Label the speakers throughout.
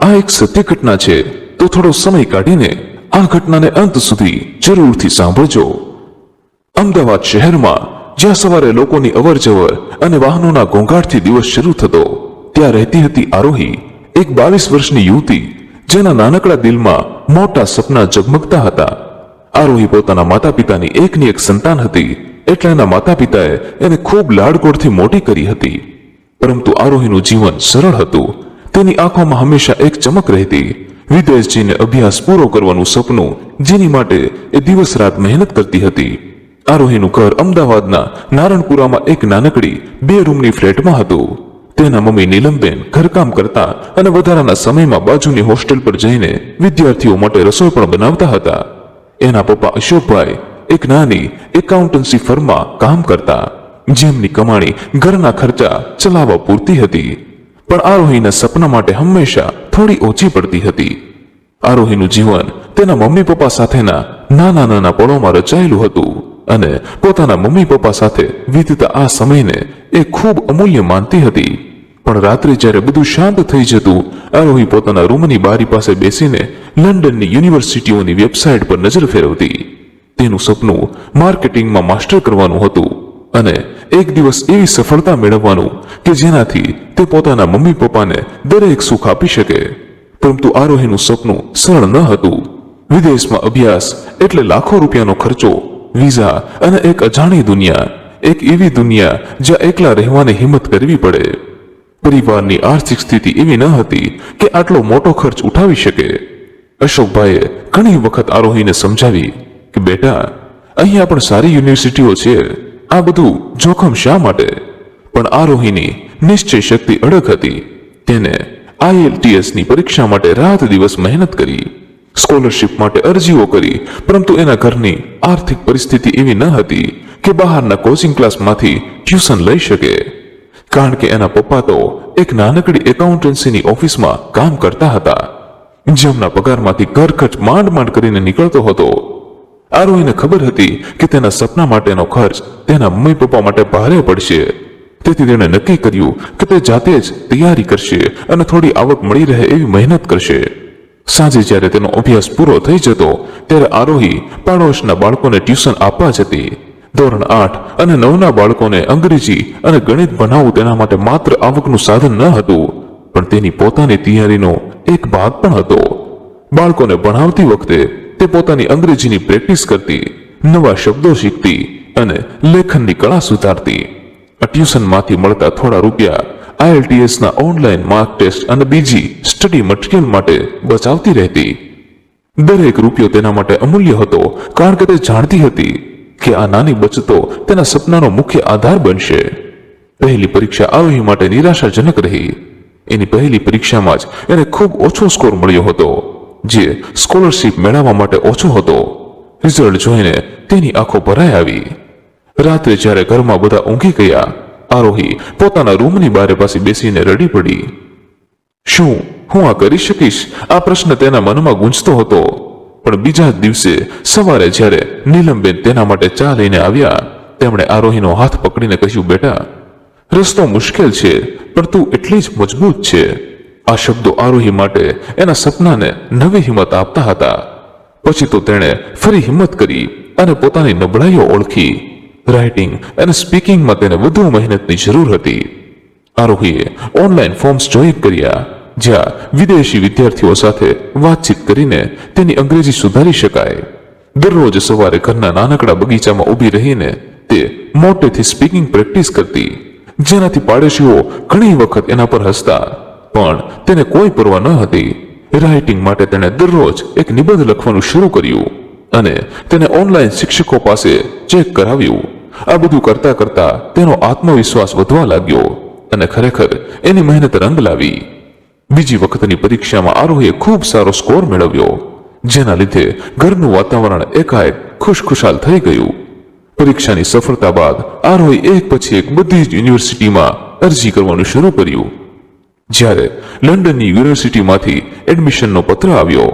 Speaker 1: આ એક સત્ય ઘટના છે, તો થોડો સમય કાઢીને આ ઘટનાને અંત સુધી જરૂરથી સાંભળજો। અમદાવાદ શહેરમાં જ્યાં સવારે લોકોની અવરજવર અને વાહનોના ઘોંઘાટથી દિવસ શરૂ થતો, ત્યાં રહેતી હતી આરોહી, એક 22 વર્ષની યુવતી, જેના નાનકડા દિલમાં મોટા સપના ઝગમગતા હતા। આરોહી પોતાના માતા પિતાની એકની એક સંતાન હતી, એટલે એના માતા પિતાએ એને ખૂબ લાડકોડથી મોટી કરી હતી। પરંતુ આરોહીનું જીવન સરળ હતું। તેની આંખોમાં હંમેશા એક ચમક રહેતી, વિદેશ જઈને અભ્યાસ પૂરો કરવાનું સપનું, જેની માટે એ દિવસ રાત મહેનત કરતી હતી। આરોહીનું ઘર અમદાવાદના નારણપુરામાં એક નાનકડી 2 રૂમની ફ્લેટમાં હતું। તેના મમ્મી નીલમબેન ઘરકામ કરતા અને વધારાના સમયમાં બાજુની હોસ્ટેલ પર જઈને વિદ્યાર્થીઓ માટે રસોઈ પણ બનાવતા હતા। એના પપ્પા અશોકભાઈ એક નાની એકાઉન્ટન્સી ફર્મમાં કામ કરતા, જેમની કમાણી ઘરના ખર્ચા ચલાવવા પૂરતી હતી, પણ આરોહીના સપના માટે હંમેશા થોડી ઓછી પડતી હતી। આરોહીનું જીવન તેના મમ્મી પપ્પા સાથેના નાના નાના પળોમાં રચાયેલું હતું અને પોતાના મમ્મી પપ્પા સાથે વીતતા આ સમયને એ ખૂબ અમૂલ્ય માનતી હતી। પણ રાત્રે જ્યારે બધું શાંત થઈ જતું, આરોહી પોતાના રૂમની બારી પાસે બેસીને લંડનની યુનિવર્સિટીઓની વેબસાઇટ પર નજર ફેરવતી। તેનું સપનું માર્કેટિંગમાં માસ્ટર કરવાનું હતું અને એક દિવસ એવી સફળતા મેળવવાનું કે જેનાથી તે પોતાના મમ્મી પપ્પાને દરેક સુખ આપી શકે। પરંતુ આરોહીનું સપનું સરળ ન હતું। વિદેશમાં અભ્યાસ એટલે લાખો રૂપિયાનો ખર્ચો, વિઝા અને એક અજાણી દુનિયા, એક એવી દુનિયા જ્યાં એકલા રહેવાની હિંમત કરવી પડે। પરિવારની આર્થિક સ્થિતિ એવી ન હતી કે આટલો મોટો ખર્ચ ઉઠાવી શકે। અશોકભાઈએ ઘણી વખત આરોહીને સમજાવી કે બેટા, અહીંયા પણ સારી યુનિવર્સિટીઓ છે, આ બધું જોખમ શા માટે? પણ આરોહીની નિશ્ચય શક્તિ અડગ હતી। તેને IELTS ની પરીક્ષા માટે રાત દિવસ મહેનત કરી, સ્કોલરશિપ માટે અરજીઓ કરી, પરંતુ એના ઘરની આર્થિક પરિસ્થિતિ એવી ન હતી કે બહારના કોચિંગ ક્લાસમાંથી ટ્યુશન લઈ શકે, કારણ કે એના પપ્પા તો એક નાનકડી એકાઉન્ટન્સીની ઓફિસમાં કામ કરતા હતા, જેમના પગારમાંથી ઘર ખર્ચ માંડ માંડ કરીને નીકળતો હતો। આરોહીને ખબર હતી કે તેના સપના માટેનો ખર્ચ તેના મમ્મી પપ્પા માટે ભારે પડશે, તેથી તેણે નક્કી કર્યું કે તે જાતે જ તૈયારી કરશે અને થોડી આવક મળી રહે એવી મહેનત કરશે। સાંજે જ્યારે તેનો અભ્યાસ પૂરો થઈ જતો, ત્યારે આરોહી પાડોશના બાળકોને ટ્યુશન આપવા જતી। ધોરણ 8 અને 9ના બાળકોને અંગ્રેજી અને ગણિત ભણાવવું તેના માટે માત્ર આવકનું સાધન ન હતું, પણ તેની પોતાની તૈયારીનો એક ભાગ પણ હતો। બાળકોને ભણાવતી વખતે તે પોતાની અંગ્રેજીની પ્રેક્ટિસ કરતી, નવા શબ્દો શીખતી અને લેખનની કળા સુધારતી। આ ટ્યુશનમાંથી મળતા થોડા રૂપિયા IELTSના ઓનલાઈન માર્ક ટેસ્ટ અને બીજી સ્ટડી મટીરીયલ માટે બચાવતી રહેતી। દરેક રૂપિયો તેના માટે અમૂલ્ય હતો, કારણ કે તે જાણતી હતી કે આ નાની બચતો તેના સપનાનો મુખ્ય આધાર બનશે। પહેલી પરીક્ષા આરોહી માટે નિરાશાજનક રહી। એની પહેલી પરીક્ષામાં જ એને ખૂબ ઓછો સ્કોર મળ્યો હતો, જે સ્કોલરશિપ મેળવવા માટે ઓછો હતો। રિઝલ્ટ જોઈને તેની આંખો ભરાઈ આવી। રાત્રે જ્યારે ઘરમાં બધા ઊંઘી ગયા, આરોહી પોતાના રૂમની બારી પાસે બેસીને રડી પડી। શું હું આ કરી શકીશ? આ પ્રશ્ન તેના મનમાં ગૂંજતો હતો। પણ બીજા જ દિવસે સવારે જ્યારે નીલમબેન તેના માટે ચા લઈને આવ્યા, તેમણે આરોહીનો હાથ પકડીને કહ્યું, બેટા, રસ્તો મુશ્કેલ છે, પણ તું એટલી જ મજબૂત છે। આ શબ્દો આરોહી માટે એના સપનાને નવી હિંમત આપતા હતા। પછી તો તેણે ફરી હિંમત કરી અને પોતાની નબળાઈઓ ઓળખી। રાઇટિંગ અને સ્પીકિંગમાં તેને વધુ મહેનતની જરૂર હતી। આરોહીએ ઓનલાઈન ફોર્મ્સ જોઈન કર્યા, જ્યાં વિદેશી વિદ્યાર્થીઓ સાથે વાતચીત કરીને તેની અંગ્રેજી સુધારી શકાય। દરરોજ સવારે ઘરના નાનકડા બગીચામાં ઊભી રહીને તે મોટેથી સ્પીકિંગ પ્રેક્ટિસ કરતી, જેનાથી પાડોશીઓ ઘણી વખત એના પર હસતા, પણ તેને કોઈ પરવા ન હતી। રાઇટિંગ માટે તેણે દરરોજ એક નિબંધ લખવાનું શરૂ કર્યું અને તેને ઓનલાઈન શિક્ષકો પાસે ચેક કરાવ્યું। આ બધું કરતા કરતા તેનો આત્મવિશ્વાસ વધવા લાગ્યો અને ખરેખર એની મહેનત રંગ લાવી। બીજી વખતની પરીક્ષામાં આરોહીએ ખૂબ સારો સ્કોર મેળવ્યો, જેના લીધે ઘરનું વાતાવરણ એકાએક ખુશખુશાલ થઈ ગયું। પરીક્ષાની સફળતા બાદ આરોહી એક પછી એક બધી જ યુનિવર્સિટીમાં અરજી કરવાનું શરૂ કર્યું। જ્યારે લંડનની યુનિવર્સિટીમાંથી એડમિશનનો પત્ર આવ્યો,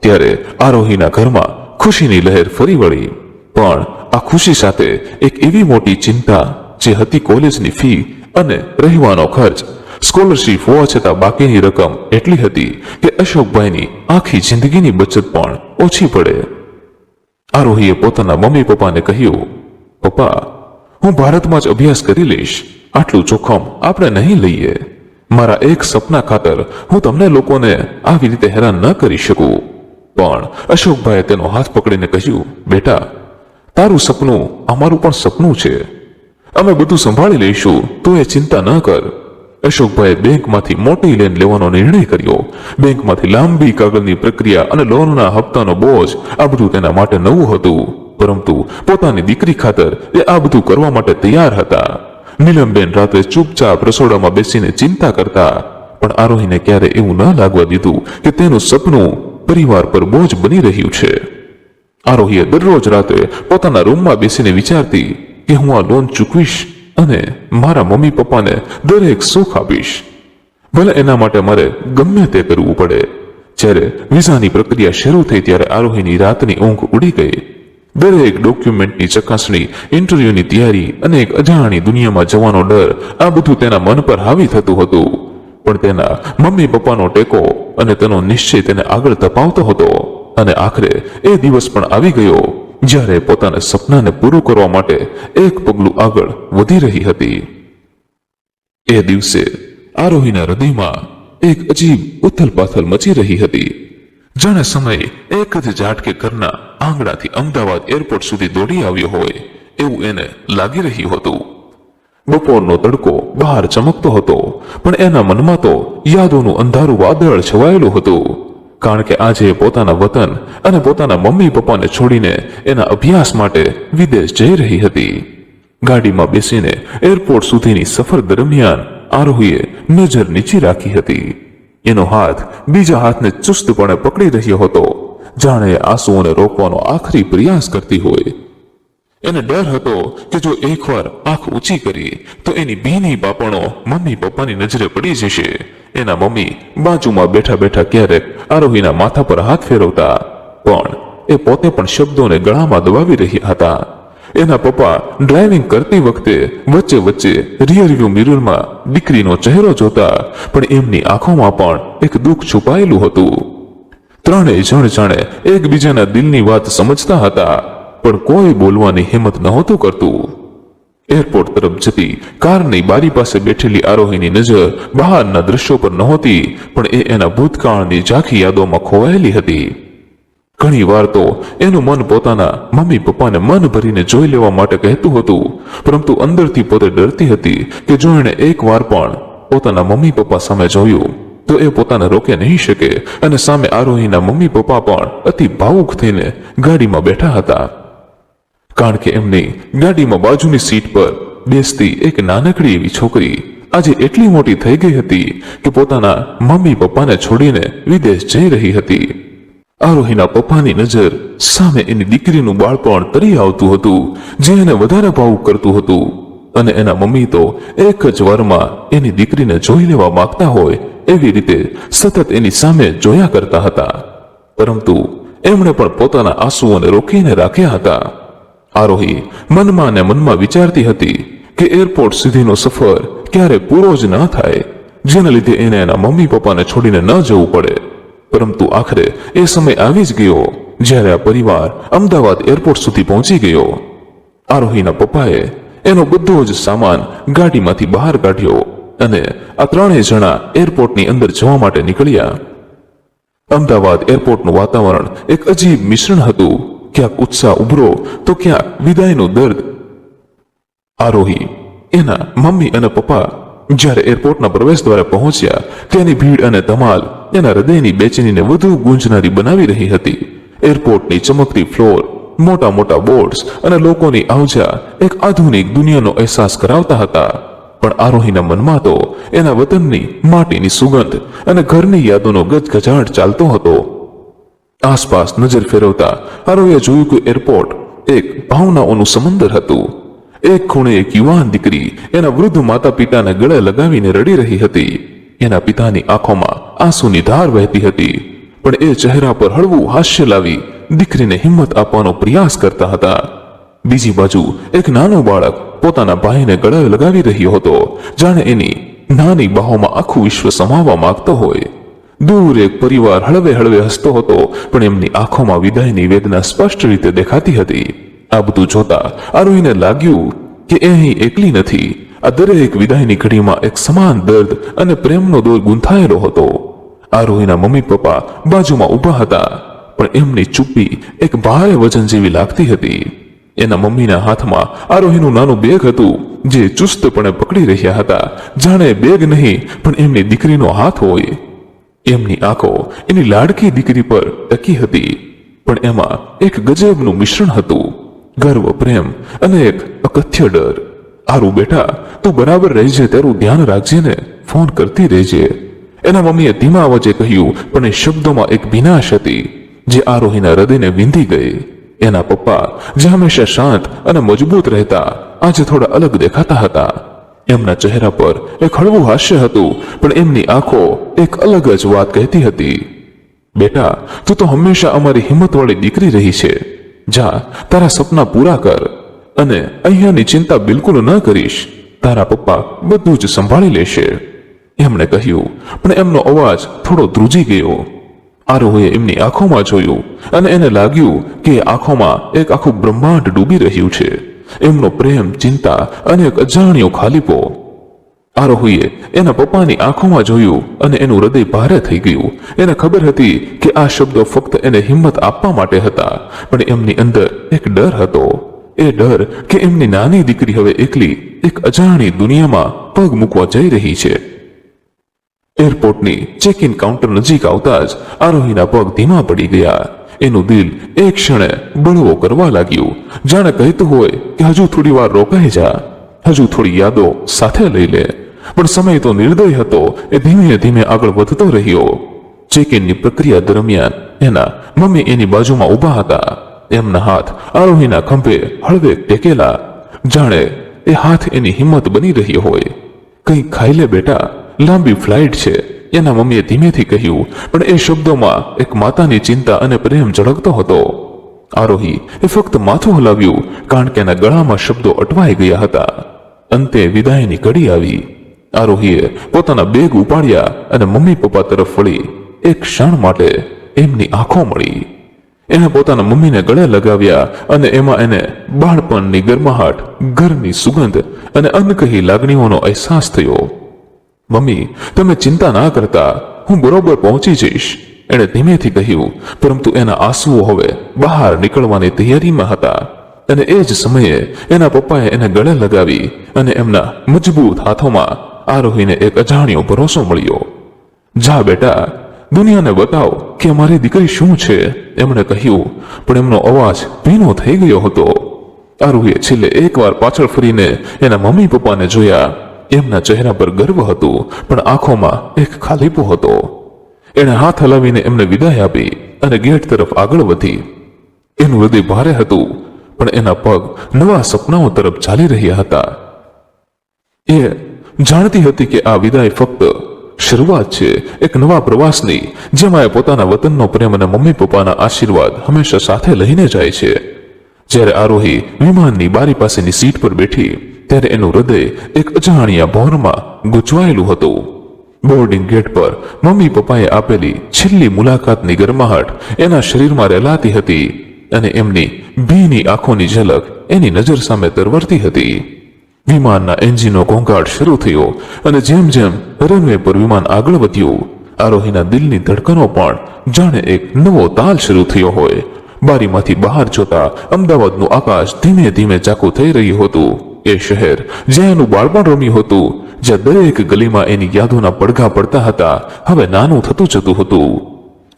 Speaker 1: ત્યારે આરોહીના ઘરમાં ખુશીની લહેર ફરી વળી। પણ આ ખુશી સાથે એક એવી મોટી ચિંતા, જે હતી કોલેજની ફી અને રહેવાનો ખર્ચ। સ્કોલરશીપ હોવા છતાં બાકીની રકમ એટલી હતી કે અશોકભાઈની આખી જિંદગીની બચત પણ ઓછી પડે. આરોહીએ પોતાના મમ્મી પપ્પાને કહ્યું, પપ્પા, હું ભારતમાં જ અભ્યાસ કરી લઈશ. આટલું જોખમ આપણે નહીં લઈએ. મારા એક સપના ખાતર હું તમને લોકોને આવી રીતે હેરાન ન કરી શકું. પણ અશોકભાઈએ તેનો હાથ પકડીને કહ્યું, બેટા, તારું સપનું અમારું પણ સપનું છે. અમે બધું સંભાળી લઈશું, તું એ ચિંતા ન કર. અશોકભાઈએ બેંકમાંથી મોટી લોન લેવાનો નિર્ણય કર્યો. બેંકમાંથી લાંબી કાગળની પ્રક્રિયા અને લોનના હપ્તાનો બોજ, આ બધું તેના માટે નવું હતું. પરંતુ પોતાની દીકરી ખાતર એ આ બધું કરવા માટે તૈયાર હતા. નીલમબેન રાત્રે ચૂપચાપ રસોડામાં બેસીને ચિંતા કરતા, પણ આરોહીને ક્યારે એવું ન લાગવા દીધું કે તેનું સપનું પરિવાર પર બોજ બની રહ્યું છે. આરોહીએ દરરોજ રાત્રે પોતાના રૂમમાં બેસીને વિચારતી કે હું આ લોન ચૂકવીશ અને મારા મમ્મી પપ્પાને દરેક સુખ આપીશ, ભલે એના માટે મારે ગમે તે કરવું પડે. જ્યારે વિઝાની પ્રક્રિયા શરૂ થઈ ત્યારે આરોહીની રાતની ઊંઘ ઉડી ગઈ. દરેક ડોક્યુમેન્ટની ચકાસણી, ઇન્ટરવ્યુની તૈયારી અને એક અજાણી દુનિયામાં જવાનો ડર, આ બધું તેના મન પર હાવી થતું હતું. પણ તેના મમ્મી પપ્પાનો ટેકો અને તેનો નિશ્ચય તેને આગળ ધપાવતો હતો. અને આખરે એ દિવસ પણ આવી ગયો જ્યારે પોતાના સપનાને પૂરું કરવા માટે એક પગલું આગળ વધી રહી હતી. એ દિવસે આરોહીના હૃદયમાં એક અજીબ ઉથલપાથલ મચી રહી હતી. જાણે સમય એક જ ઝાટકે ઘરના આંગણાથી અમદાવાદ એરપોર્ટ સુધી દોડી આવ્યો હોય એવું એને લાગી રહ્યું હતું. બપોરનો તડકો બહાર ચમકતો હતો, પણ એના મનમાં તો યાદોનું અંધારું વાદળ છવાયેલું હતું. કારણ કે આજે પોતાના વતન અને પોતાના મમ્મી પપ્પાને છોડીને એના અભ્યાસ માટે વિદેશ જઈ રહી હતી. ગાડીમાં બેસીને એરપોર્ટ સુધીની સફર દરમિયાન આરોહીએ નજર નીચી રાખી હતી. એનો હાથ બીજા હાથને ચુસ્તપણે પકડી રહ્યો હતો, જાણે આંસુઓને રોકવાનો આખરી પ્રયાસ કરતી હોય. એને ડર હતો કે જો એકવાર આંખ ઊંચી કરી તો એની ભીની બાપણો મમ્મી પપ્પાની નજરે પડી જશે. એના મમ્મી બાજુમાં બેઠા બેઠા ક્યારેક આરોહીના માથા પર હાથ ફેરવતા, પણ એ પોતે પણ શબ્દોને ગળામાં દબાવી રહ્યા હતા. એના પપ્પા ડ્રાઇવિંગ કરતી વખતે વચ્ચે વચ્ચે રિયરવ્યુ મિરરમાં દીકરીનો ચહેરો જોતા, પણ એમની આંખોમાં પણ એક દુઃખ છુપાયેલું હતું. ત્રણેય જણ જાણે એકબીજાના દિલની વાત સમજતા હતા, પણ કોઈ બોલવાની હિંમત નહોતું કરતું. એરપોર્ટ તરફ જતી કારની બારી પાસે બેઠેલી આરોહીની નજર બહારના દ્રશ્યો પર નહોતી, પણ એ એના ભૂતકાળની ઝાંખી યાદોમાં ખોવાયેલી હતી. ઘણી વાર તો એનું મન પોતાના મમ્મી પપ્પાને મન ભરીને જોઈ લેવા માટે કહેતું હતું, પરંતુ અંદરથી પોતે ડરતી હતી કે જો એણે એક વાર પણ પોતાના મમ્મી પપ્પા સામે જોયું તો એ પોતાને રોકે નહીં શકે. અને સામે આરોહીના મમ્મી પપ્પા પણ અતિ ભાવુક થઈને ગાડીમાં બેઠા હતા, કારણ કે એમની ગાડીમાં બાજુની સીટ પર બેસતી એક નાનકડી એવી છોકરી આજે એટલી મોટી થઈ ગઈ હતી કે પોતાના મમ્મી પપ્પાને છોડીને વિદેશ જઈ રહી હતી. આરોહીના પપ્પાની નજર સામે એની દીકરીનું બાળપણ તરી આવતું હતું, જે એને વધારે ભાવુક કરતું હતું. અને એના મમ્મી તો એક જ વારમાં એની દીકરીને જોઈ લેવા માંગતા હોય એવી રીતે સતત એની સામે જોયા કરતા હતા, પરંતુ એમણે પણ પોતાના આંસુઓને રોકીને રાખ્યા હતા. આરોહી મનમાં ને મનમાં વિચારતી હતી કે એરપોર્ટ સુધીનો સફર ક્યારે પૂરો જ ન થાય, જેના લીધે એને એના મમ્મી પપ્પાને છોડીને ન જવું પડે. પરંતુ આખરે એ સમય આવી જ ગયો જ્યારે આ પરિવાર અમદાવાદ એરપોર્ટ સુધી પહોંચી ગયો. આરોહીના પપ્પાએ એનો બધો જ સામાન ગાડીમાંથી બહાર કાઢ્યો અને આ ત્રણેય જણા એરપોર્ટની અંદર જવા માટે નીકળ્યા. અમદાવાદ એરપોર્ટનું વાતાવરણ એક અજીબ મિશ્રણ હતું, ક્યાંક ઉત્સાહ ઉભરો તો ક્યાંક વિદાયનું દર્દ. આરોહી, એના મમ્મી અને પપ્પા જ્યારે એરપોર્ટના પ્રવેશ દ્વારે પહોંચ્યા તેની ભીડ અને ધમાલ એના હૃદયની બેચેનીને વધુ ગુંજનારી બનાવી રહી હતી. એરપોર્ટની ચમકતી ફ્લોર, મોટા મોટા બોર્ડ્સ અને લોકોની આવજા એક આધુનિક દુનિયાનો અહેસાસ કરાવતા હતા. પણ આરોહીના મનમાં તો એના વતનની માટીની સુગંધ અને ઘરની યાદોનો ગજગજાટ ચાલતો હતો. આસપાસ નજર ફેરવતા આરોહીએ જોયું કે એરપોર્ટ એક ભાવનાઓનું સમંદર હતું. એક ખૂણે એક યુવાન દીકરી એના વૃદ્ધ માતા પિતાને ગળે લગાવીને રડી રહી હતી. એના પિતાની આંખોમાં આંસુની ધાર વહેતી હતી, પણ એ ચહેરા પર હળવું હાસ્ય લાવી દીકરીને હિંમત આપવાનો પ્રયાસ કરતા હતા. બીજી બાજુ એક નાનો બાળક પોતાના ભાઈને ગળે લગાવી રહ્યો હતો, જાણે એની નાની બાહોમાં આખું વિશ્વ સમાવવા માંગતો હોય. દૂર એક પરિવાર હળવે હળવે હસતો હતો, પણ એમની આંખોમાં વિદાયની વેદના સ્પષ્ટ રીતે દેખાતી હતી. આ બધું જોતા આરોહીને લાગ્યું કે એ અહીં એકલી નથી. આ દરેક વિદાયની ઘડીમાં એક સમાન દર્દ અને પ્રેમનો દોર ગૂંથાયેલો હતો. આરોહીના મમ્મી પપ્પા બાજુમાં ઊભા હતા, પણ એમની ચૂપ્પી એક ભારે વજન જેવી લાગતી હતી. એના મમ્મીના હાથમાં આરોહીનું નાનું બેગ હતું, જે ચુસ્તપણે પકડી રહ્યા હતા, જાણે બેગ નહીં પણ એમની દીકરીનો હાથ હોય. એમની આંખો એની લાડકી દીકરી પર ટકી હતી, પણ એમાં એક ગજબનું મિશ્રણ હતું, ગર્વ, પ્રેમ અને એક અકથ્ય ડર. આરુ બેટા, તું બરાબર રહેજે, તારું ધ્યાન રાખજે ને, ફોન કરતી રહેજે. એના મમ્મીએ ધીમા અવાજે કહ્યું, પણ એ શબ્દોમાં એક ભીનાશ હતી જે આરોહીના હૃદયને વીંધી ગઈ. એના પપ્પા, જે હંમેશા શાંત અને મજબૂત રહેતા, આજે થોડા અલગ દેખાતા હતા. એમના ચહેરા પર એક હળવું હાસ્ય હતું, પણ એમની આંખો એક અલગ જ વાત કહેતી હતી. બેટા, તું તો હંમેશા અમારી હિંમતવાળી દીકરી રહી છે. જા, તારા સપના પૂરા કર અને અહીંયાની ચિંતા બિલકુલ ન કરીશ. તારા પપ્પા બધું જ સંભાળી લેશે, એમણે કહ્યું. પણ એમનો અવાજ થોડો ધ્રુજી ગયો. આરોહીએ એમની આંખોમાં જોયું અને એને લાગ્યું કે એ આંખોમાં એક આખું બ્રહ્માંડ ડૂબી રહ્યું છે. એમનો પ્રેમ, ચિંતા અને એક અજાણ્યો ખાલીપો. આરોહીએ એના પપ્પાની આંખોમાં જોયું અને એનું હૃદય ભારે થઈ ગયું. એને ખબર હતી કે આ શબ્દો ફક્ત એને હિંમત આપવા માટે હતા, પણ એમની અંદર એક ડર હતો. એ ડર કે એમની નાની દીકરી હવે એકલી એક અજાણી દુનિયામાં પગ મૂકવા જઈ રહી છે. એરપોર્ટની ચેક ઇન કાઉન્ટર નજીક આવતા જ આરોહીના પગ ધીમા પડી ગયા. એનું દિલ એક ક્ષણે બળવો કરવા લાગ્યું, જાણે કહેતું હોય કે હજુ થોડી વાર રોકાઈ જા, હજુ થોડી યાદો સાથે લઈ લે. પણ સમય તો નિર્દય હતો. એ ધીમે ધીમે આગળ વધતો રહ્યો. ચેક ઇનની પ્રક્રિયા દરમિયાન એના મમ્મી એની બાજુમાં ઊભા હતા. એમના હાથ આરોહીના ખંભે હળવે ટેકેલા, જાણે એ હાથ એની હિંમત બની રહ્યો હોય. કંઈ ખાઈ લે બેટા, લાંબી ફ્લાઇટ છે, એના મમ્મીએ ધીમેથી કહ્યું, પણ એ શબ્દોમાં એક માતાની ચિંતા અને પ્રેમ ઝળકતો હતો. આરોહી એ ફક્ત માથું હલાવ્યું, કારણ કે એના ગળામાં શબ્દો અટવાઈ ગયા હતા. અંતે વિદાયની ઘડી આવી. આરોહીએ પોતાના બેગ ઉપાડ્યા અને મમ્મી પપ્પા તરફ વળી. એક ક્ષણ માટે એમની આંખો મળી. એને પોતાના મમ્મીને ગળે લગાવ્યા અને એમાં એને બાળપણની ગરમાહટ, ઘરની સુગંધ અને અનકહી લાગણીઓનો અહેસાસ થયો. મમ્મી, તમે ચિંતા ના કરતા, હું બરોબર પહોંચી જઈશ, એણે ધીમેથી કહ્યું. પરંતુ એના આંસુઓ હવે બહાર નીકળવાની તૈયારીમાં હતા. અને એ જ સમયે એના પપ્પાએ એને ગળે લગાવી અને એમના મજબૂત હાથોમાં આરોહીને એક અજાણ્યો ભરોસો મળ્યો. જા બેટા, દુનિયાને બતાવ કે અમારી દીકરી શું છે, એમણે કહ્યું. પણ એમનો અવાજ ભીનો થઈ ગયો હતો. આરોહીએ છેલ્લે એકવાર પાછળ ફરીને એના મમ્મી પપ્પાને જોયા. એમના ચહેરા પર ગર્વ હતું, પણ આંખોમાં એક ખાલીપો હતો. એણે હાથ હલાવીને એમને વિદાય આપી અને ગેટ તરફ આગળ વધી. એનું હૃદય ભારે હતું, પણ એના પગ નવા સપનાઓ તરફ ચાલી રહ્યા હતા. એ જાણતી હતી કે આ વિદાય ફક્ત શરૂઆત છે, એક નવા પ્રવાસની, જેમાં એ પોતાના વતનનો પ્રેમ અને મમ્મી પપ્પાના આશીર્વાદ હંમેશા સાથે લઈને જાય છે. જ્યારે આરોહી વિમાનની બારી પાસેની સીટ પર બેઠી, ત્યારે એનું હૃદય એક અજાણ્યા ભોરમાં ગૂંચવાયેલું હતું. બોર્ડિંગ ગેટ પર મમ્મી પપ્પાએ આપેલી છેલ્લી મુલાકાતની ગરમાહટ એના શરીરમાં રેલાતી હતી અને એમની ભીની આંખોની ઝલક એની નજર સામે તરવરતી હતી. વિમાનના એન્જિનનો ઘોંઘાટ શરૂ થયો અને જેમ જેમ રનવે પર વિમાન આગળ વધ્યું, આરોહીના દિલની ધડકનો પણ જાણે એક નવો તાલ શરૂ થયો હોય. બારીમાંથી બહાર જોતા અમદાવાદનું આકાશ ધીમે ધીમે ચાકુ થઈ રહ્યું હતું. એ શહેર જ્યાં એનું બાળપણ રમ્યું હતું, જ્યાં દરેક ગલીમાં એની યાદોના પડઘા પડતા હતા, હવે નાનું થતું જતું હતું.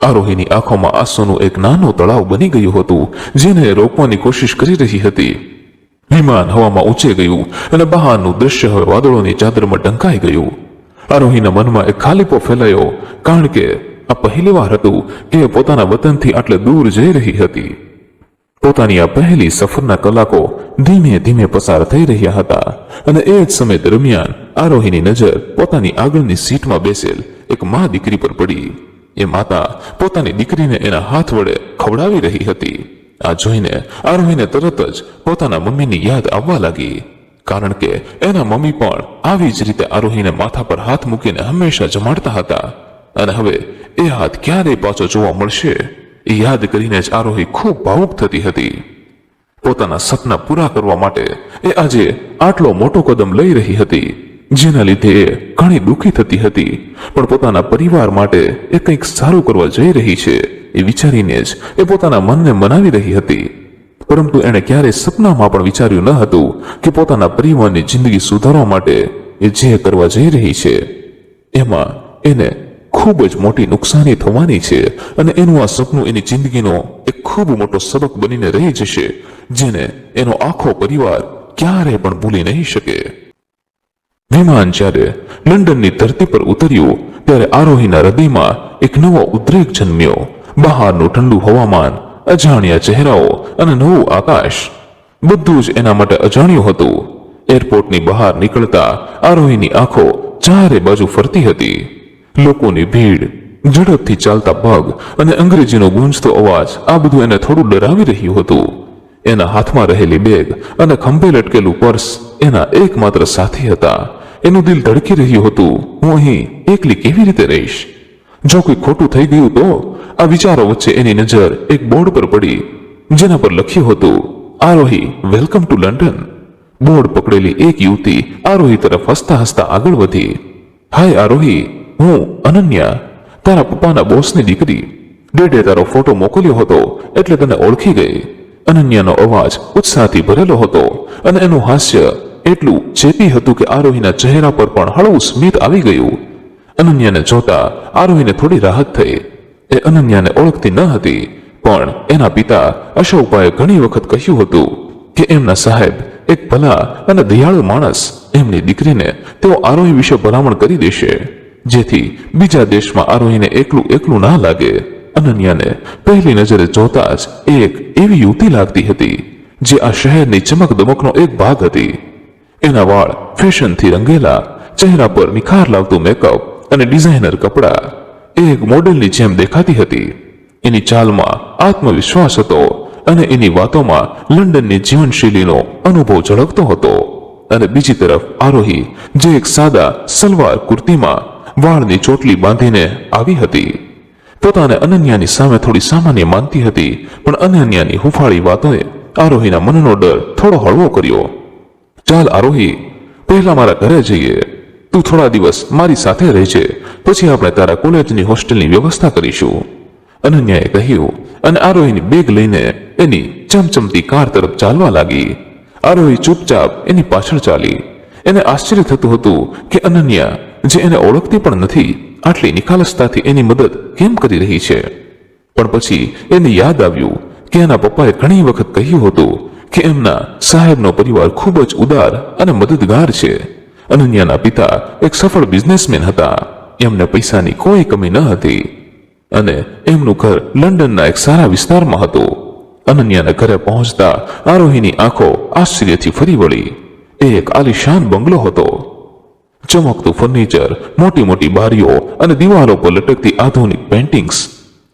Speaker 1: આરોહીની આંખોમાં આંસુનું એક નાનું તળાવ બની ગયું હતું, જેને રોકવાની કોશિશ કરી રહી હતી. વિમાન હવામાં ઊંચે ગયું અને બહારનું દૃશ્ય હવે વાદળોની ચાદરમાં ઢંકાઈ ગયું. આરોહીના મનમાં એક ખાલીપો ફેલાયો, કારણ કે આ પહેલીવાર હતું કે એ પોતાના વતનથી આટલે દૂર જઈ રહી હતી. પોતાની આ પહેલી સફરના કલાકો ધીમે ધીમે પસાર થઈ રહ્યા હતા અને એ જ સમય દરમિયાન આરોહીની નજર પોતાની આગળની સીટમાં બેસેલ એક મા દીકરી પર પડી. એ માતા પોતાની દીકરીને એના હાથ વડે ખવડાવી રહી હતી. આ જોઈને આરોહીને તરત જ પોતાના મમ્મીની યાદ આવવા લાગી. કારણ કે એના મમ્મી પણ આવી જ રીતે આરોહીને માથા પર હાથ મૂકીને હંમેશા જમાડતા હતા અને હવે એ હાથ ક્યારે પાછો જોવા મળશે એ યાદ કરીને જ આરોહી ખૂબ ભાવુક થતી હતી. પોતાના સપના પૂરા કરવા માટે એ આજે આટલો મોટો કદમ લઈ રહી હતી, જેના લીધે એ ઘણી દુઃખી થતી હતી, પણ પોતાના પરિવાર માટે એ કંઈક સારું કરવા જઈ રહી છે એ વિચારીને જ એ પોતાના મનને મનાવી રહી હતી. પરંતુ એણે ક્યારેય સપનામાં પણ વિચાર્યું ન હતું કે પોતાના પરિવારની જિંદગી સુધારવા માટે એ જે કરવા જઈ રહી છે એમાં એને ખૂબ જ મોટી નુકસાની થવાની છે અને એનું આ સપનું એની જિંદગીનો એક ખૂબ મોટો સબક બનીને રહી જશે, જેને એનો આખો પરિવાર ક્યારેય પણ ભૂલી નહીં શકે. વિમાન જ્યારે લંડનની ધરતી પર ઉતર્યું ત્યારે આરોહીના હૃદયમાં એક નવો ઉદ્રેક જન્મ્યો. બહારનું ઠંડુ હવામાન, અજાણ્યા ચહેરાઓ અને નવું આકાશ, બધું જ એના માટે અજાણ્યું હતું. એરપોર્ટની બહાર નીકળતા આરોહીની આંખો ચારે બાજુ ફરતી હતી. લોકોની ભીડ, ઝડપથી ચાલતા પગ અને અંગ્રેજીનો ગૂંજતો અવાજ આ બધું એને થોડું ડરાવી રહ્યું હતું. એના હાથમાં રહેલી બેગ અને ખંભે લટકેલું પર્સ એના એકમાત્ર સાથી હતા. એનું દિલ ધડકી રહ્યું હતું, હું અહીં એકલી કેવી રીતે રહીશ? જો કોઈ ખોટું થઈ ગયું તો? આ વિચારો વચ્ચે એની નજર એક બોર્ડ પર પડી, જેના પર લખ્યું હતું, Aarohi welcome to London. Board પકડેલી એક યુવતી આરોહી તરફ હસતા હસતા આગળ વધી. હાય આરોહી, હું અનન્યા, તારા પપ્પાના બોસની દીકરી. ડેડે તારો ફોટો મોકલ્યો હતો એટલે તને ઓળખી ગઈ. અનન્યાનો અવાજ ઉત્સાહથી ભરેલો હતો અને એનું હાસ્ય એટલું ચેપી હતું કે આરોહીના ચહેરા પર પણ હળવું સ્મિત આવી ગયું. અનન્યાને જોતા આરોહીને થોડી રાહત થઈ. એ અનન્યાને ઓળખતી ન હતી, પણ એના પિતા અશોકભાઈએ ઘણી વખત કહ્યું હતું કે એમના સાહેબ એક ભલા અને દયાળુ માણસ, એમની દીકરીને તેઓ આરોહી વિશે ભલામણ કરી દેશે, જેથી બીજા દેશમાં આરોહીને એકલું એકલું ના લાગે. અનન્યાને પહેલી નજરે જોતા જ એક એવી યુવતી લાગતી હતી જે આ શહેરની ચમક દમકનો એક ભાગ હતી. એના વાળ ફેશનથી રંગેલા, ચહેરા પર નિખાર લાવતું મેકઅપ અને ડિઝાઇનર કપડાં, એક મોડેલની જેમ દેખાતી હતી. એની ચાલમાં આત્મવિશ્વાસ હતો અને એની વાતોમાં લંડનની જીવનશૈલીનો અનુભવ ઝળકતો હતો. અને બીજી તરફ આરોહી, જે એક સાદા સલવાર કુર્તીમાં વાળની ચોટલી બાંધીને આવી હતી, પોતાને અનન્યાની સામે થોડી સામાન્ય માનતી હતી, પણ અનન્યાની હુંફાળી વાતોએ આરોહીના મનનો ડર થોડો હળવો કર્યો. ચાલ આરોહી, પહેલા મારા ઘરે જઈએ. તું થોડા દિવસ મારી સાથે રહેજે, પછી આપણે તારા કોલેજની હોસ્ટેલની વ્યવસ્થા કરીશું, અનન્યાએ કહ્યું અને આરોહીની બેગ લઈને એની ચમચમતી કાર તરફ ચાલવા લાગી. આરોહી ચૂપચાપ એની પાછળ ચાલી. એને આશ્ચર્ય થતું હતું કે અનન્યા, જે એને ઓળખતી પણ નથી, આટલી નિખાલસતાથી એની મદદ કેમ કરી રહી છે. પણ પછી એને યાદ આવ્યું કે એના પપ્પાએ ઘણી વખત કહ્યું હતું કે એમના સાહેબનો પરિવાર ખૂબ જ ઉદાર અને મદદગાર છે. અનન્યાના પિતા એક સફળ બિઝનેસમેન હતા. એમને પૈસાની કોઈ કમી ન હતી અને એમનું ઘર લંડનના એક સારા વિસ્તારમાં હતું. અનન્યાના ઘરે પહોંચતા આરોહીની આંખો આશ્ચર્યથી ફરી વળી. એક આલિશાન બંગલો હતો. ચમકતું ફર્નિચર, મોટી મોટી બારીઓ અને દિવાલો પર લટકતી આધુનિક પેઇન્ટિંગ્સ,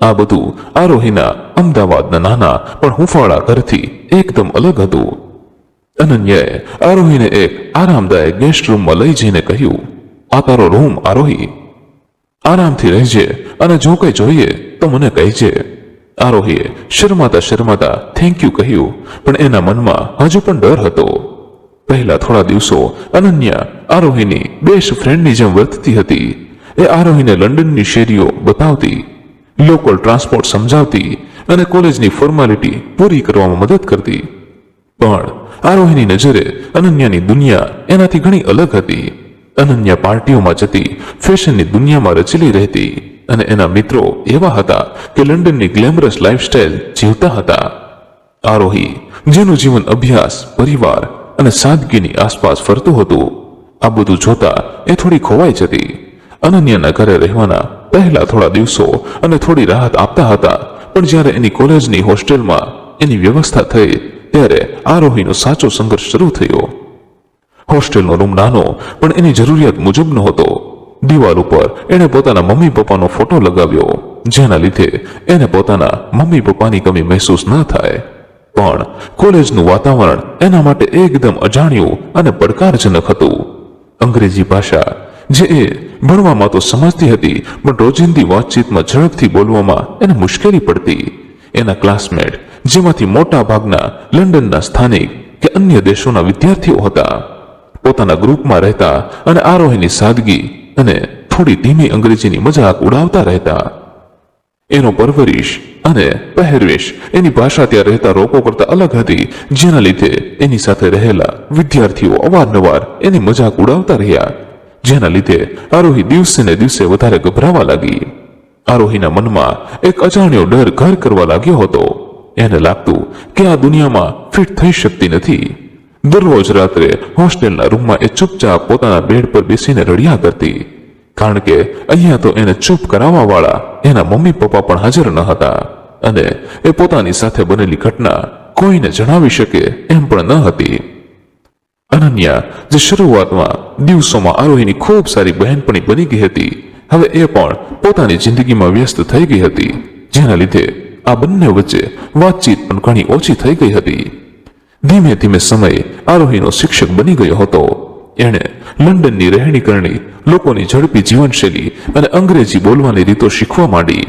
Speaker 1: આ બધું આરોહીના અમદાવાદના નાના પણ હુંફાળા ઘરથી એકદમ અલગ હતું. અનન્યાએ આરોહીને એક આરામદાયક ગેસ્ટ રૂમમાં લઈ જઈને કહ્યું, આ તારો રૂમ આરોહી, આરામથી રહેજે અને જો કંઈ જોઈએ તો મને કહેજે. આરોહીએ શરમાતા શરમાતા થેન્ક યુ કહ્યું, પણ એના મનમાં હજુ પણ ડર હતો. પહેલા થોડા દિવસો અનન્યા આરોહીની બેસ્ટ ફ્રેન્ડની જેમ વર્તતી હતી. એ આરોહીને લંડનની શેરીઓ બતાવતી, લોકલ ટ્રાન્સપોર્ટ સમજાવતી અને કોલેજની ફોર્માલિટી પૂરી કરવામાં મદદ કરતી. પણ આરોહીની નજરે અનન્યાની દુનિયા એનાથી ઘણી અલગ હતી. અનન્યા પાર્ટીઓમાં જતી, ફેશનની દુનિયામાં રચેલી રહેતી અને એના મિત્રો એવા હતા કે લંડનની ગ્લેમરસ લાઇફસ્ટાઇલ જીવતા હતા. આરોહી, જેનું જીવન અભ્યાસ, પરિવાર અને સાદગીની આસપાસ ફરતું હતું, આ બધું જોતા એ થોડી ખોવાઈ જતી. અનન્યાના ઘરે રહેવાના પહેલા થોડા દિવસો અને થોડી રાહત આપતા હતા, પણ જ્યારે એની કોલેજની હોસ્ટેલમાં એની વ્યવસ્થા થઈ ત્યારે આરોહીનો સાચો સંઘર્ષ શરૂ થયો. હોસ્ટેલનો રૂમ નાનો પણ એની જરૂરિયાત મુજબનો હતો. દિવાલ ઉપર એણે પોતાના મમ્મી પપ્પાનો ફોટો લગાવ્યો, જેના લીધે એને પોતાના મમ્મી પપ્પાની કમી મહેસૂસ ન થાય. પણ કોલેજનું વાતાવરણ એના માટે એકદમ અજાણ્યું અને પડકારજનક હતું. અંગ્રેજી ભાષા જે એ ભણવામાં તો સમજતી હતી, પણ રોજિંદી વાતચીતમાં ઝડપથી બોલવામાં એને મુશ્કેલી પડતી. એના ક્લાસમેટ જેમાંથી મોટા ભાગના લંડનના સ્થાનિક કે અન્ય દેશોના વિદ્યાર્થીઓ હતા, પોતાના ગ્રુપમાં રહેતા અને આરોહીની સાદગી અને થોડી ધીમી અંગ્રેજીની મજાક ઉડાવતા રહેતા. એનો પરવરિશ અને પહેરવેશ એની ભાષા ત્યાં રહેતા લોકો કરતા અલગ હતી, જેના લીધે એની સાથે રહેલા વિદ્યાર્થીઓ અવારનવાર એની મજાક ઉડાવતા રહ્યા, જેના લીધે આરોહી દિવસે ને દિવસે વધારે ગભરાવા લાગી. આરોહીના મનમાં એક અજાણ્યો ડર ઘર કરવા લાગ્યો હતો. એને લાગતું કે આ દુનિયામાં ફિટ થઈ શકતી નથી. દરરોજ રાત્રે હોસ્ટેલના રૂમમાં એ ચૂપચાપ પોતાના બેડ પર બેસીને રડ્યા કરતી, કારણ કે અહીંયા તો એને ચૂપ કરાવવા વાળા એના મમ્મી પપ્પા પણ હાજર ન હતા અને એ પોતાની સાથે બનેલી ઘટના કોઈને જણાવી શકે એમ પણ ન હતી. અનન્યા જે શરૂઆતમાં દિવસોમાં આરોહીની ખૂબ સારી બહેનપણી બની ગઈ હતી, હવે એ પણ પોતાની જિંદગીમાં વ્યસ્ત થઈ ગઈ હતી, જેના લીધે આ બંને વચ્ચે વાતચીત પણ ઘણી ઓછી થઈ ગઈ હતી. ધીમે ધીમે સમય આરોહીનો શિક્ષક બની ગયો હતો. એણે લંડનની રહેણી કરણી, લોકોની ઝડપી જીવનશૈલી અને અંગ્રેજી બોલવાની રીતો શીખવા માંડી.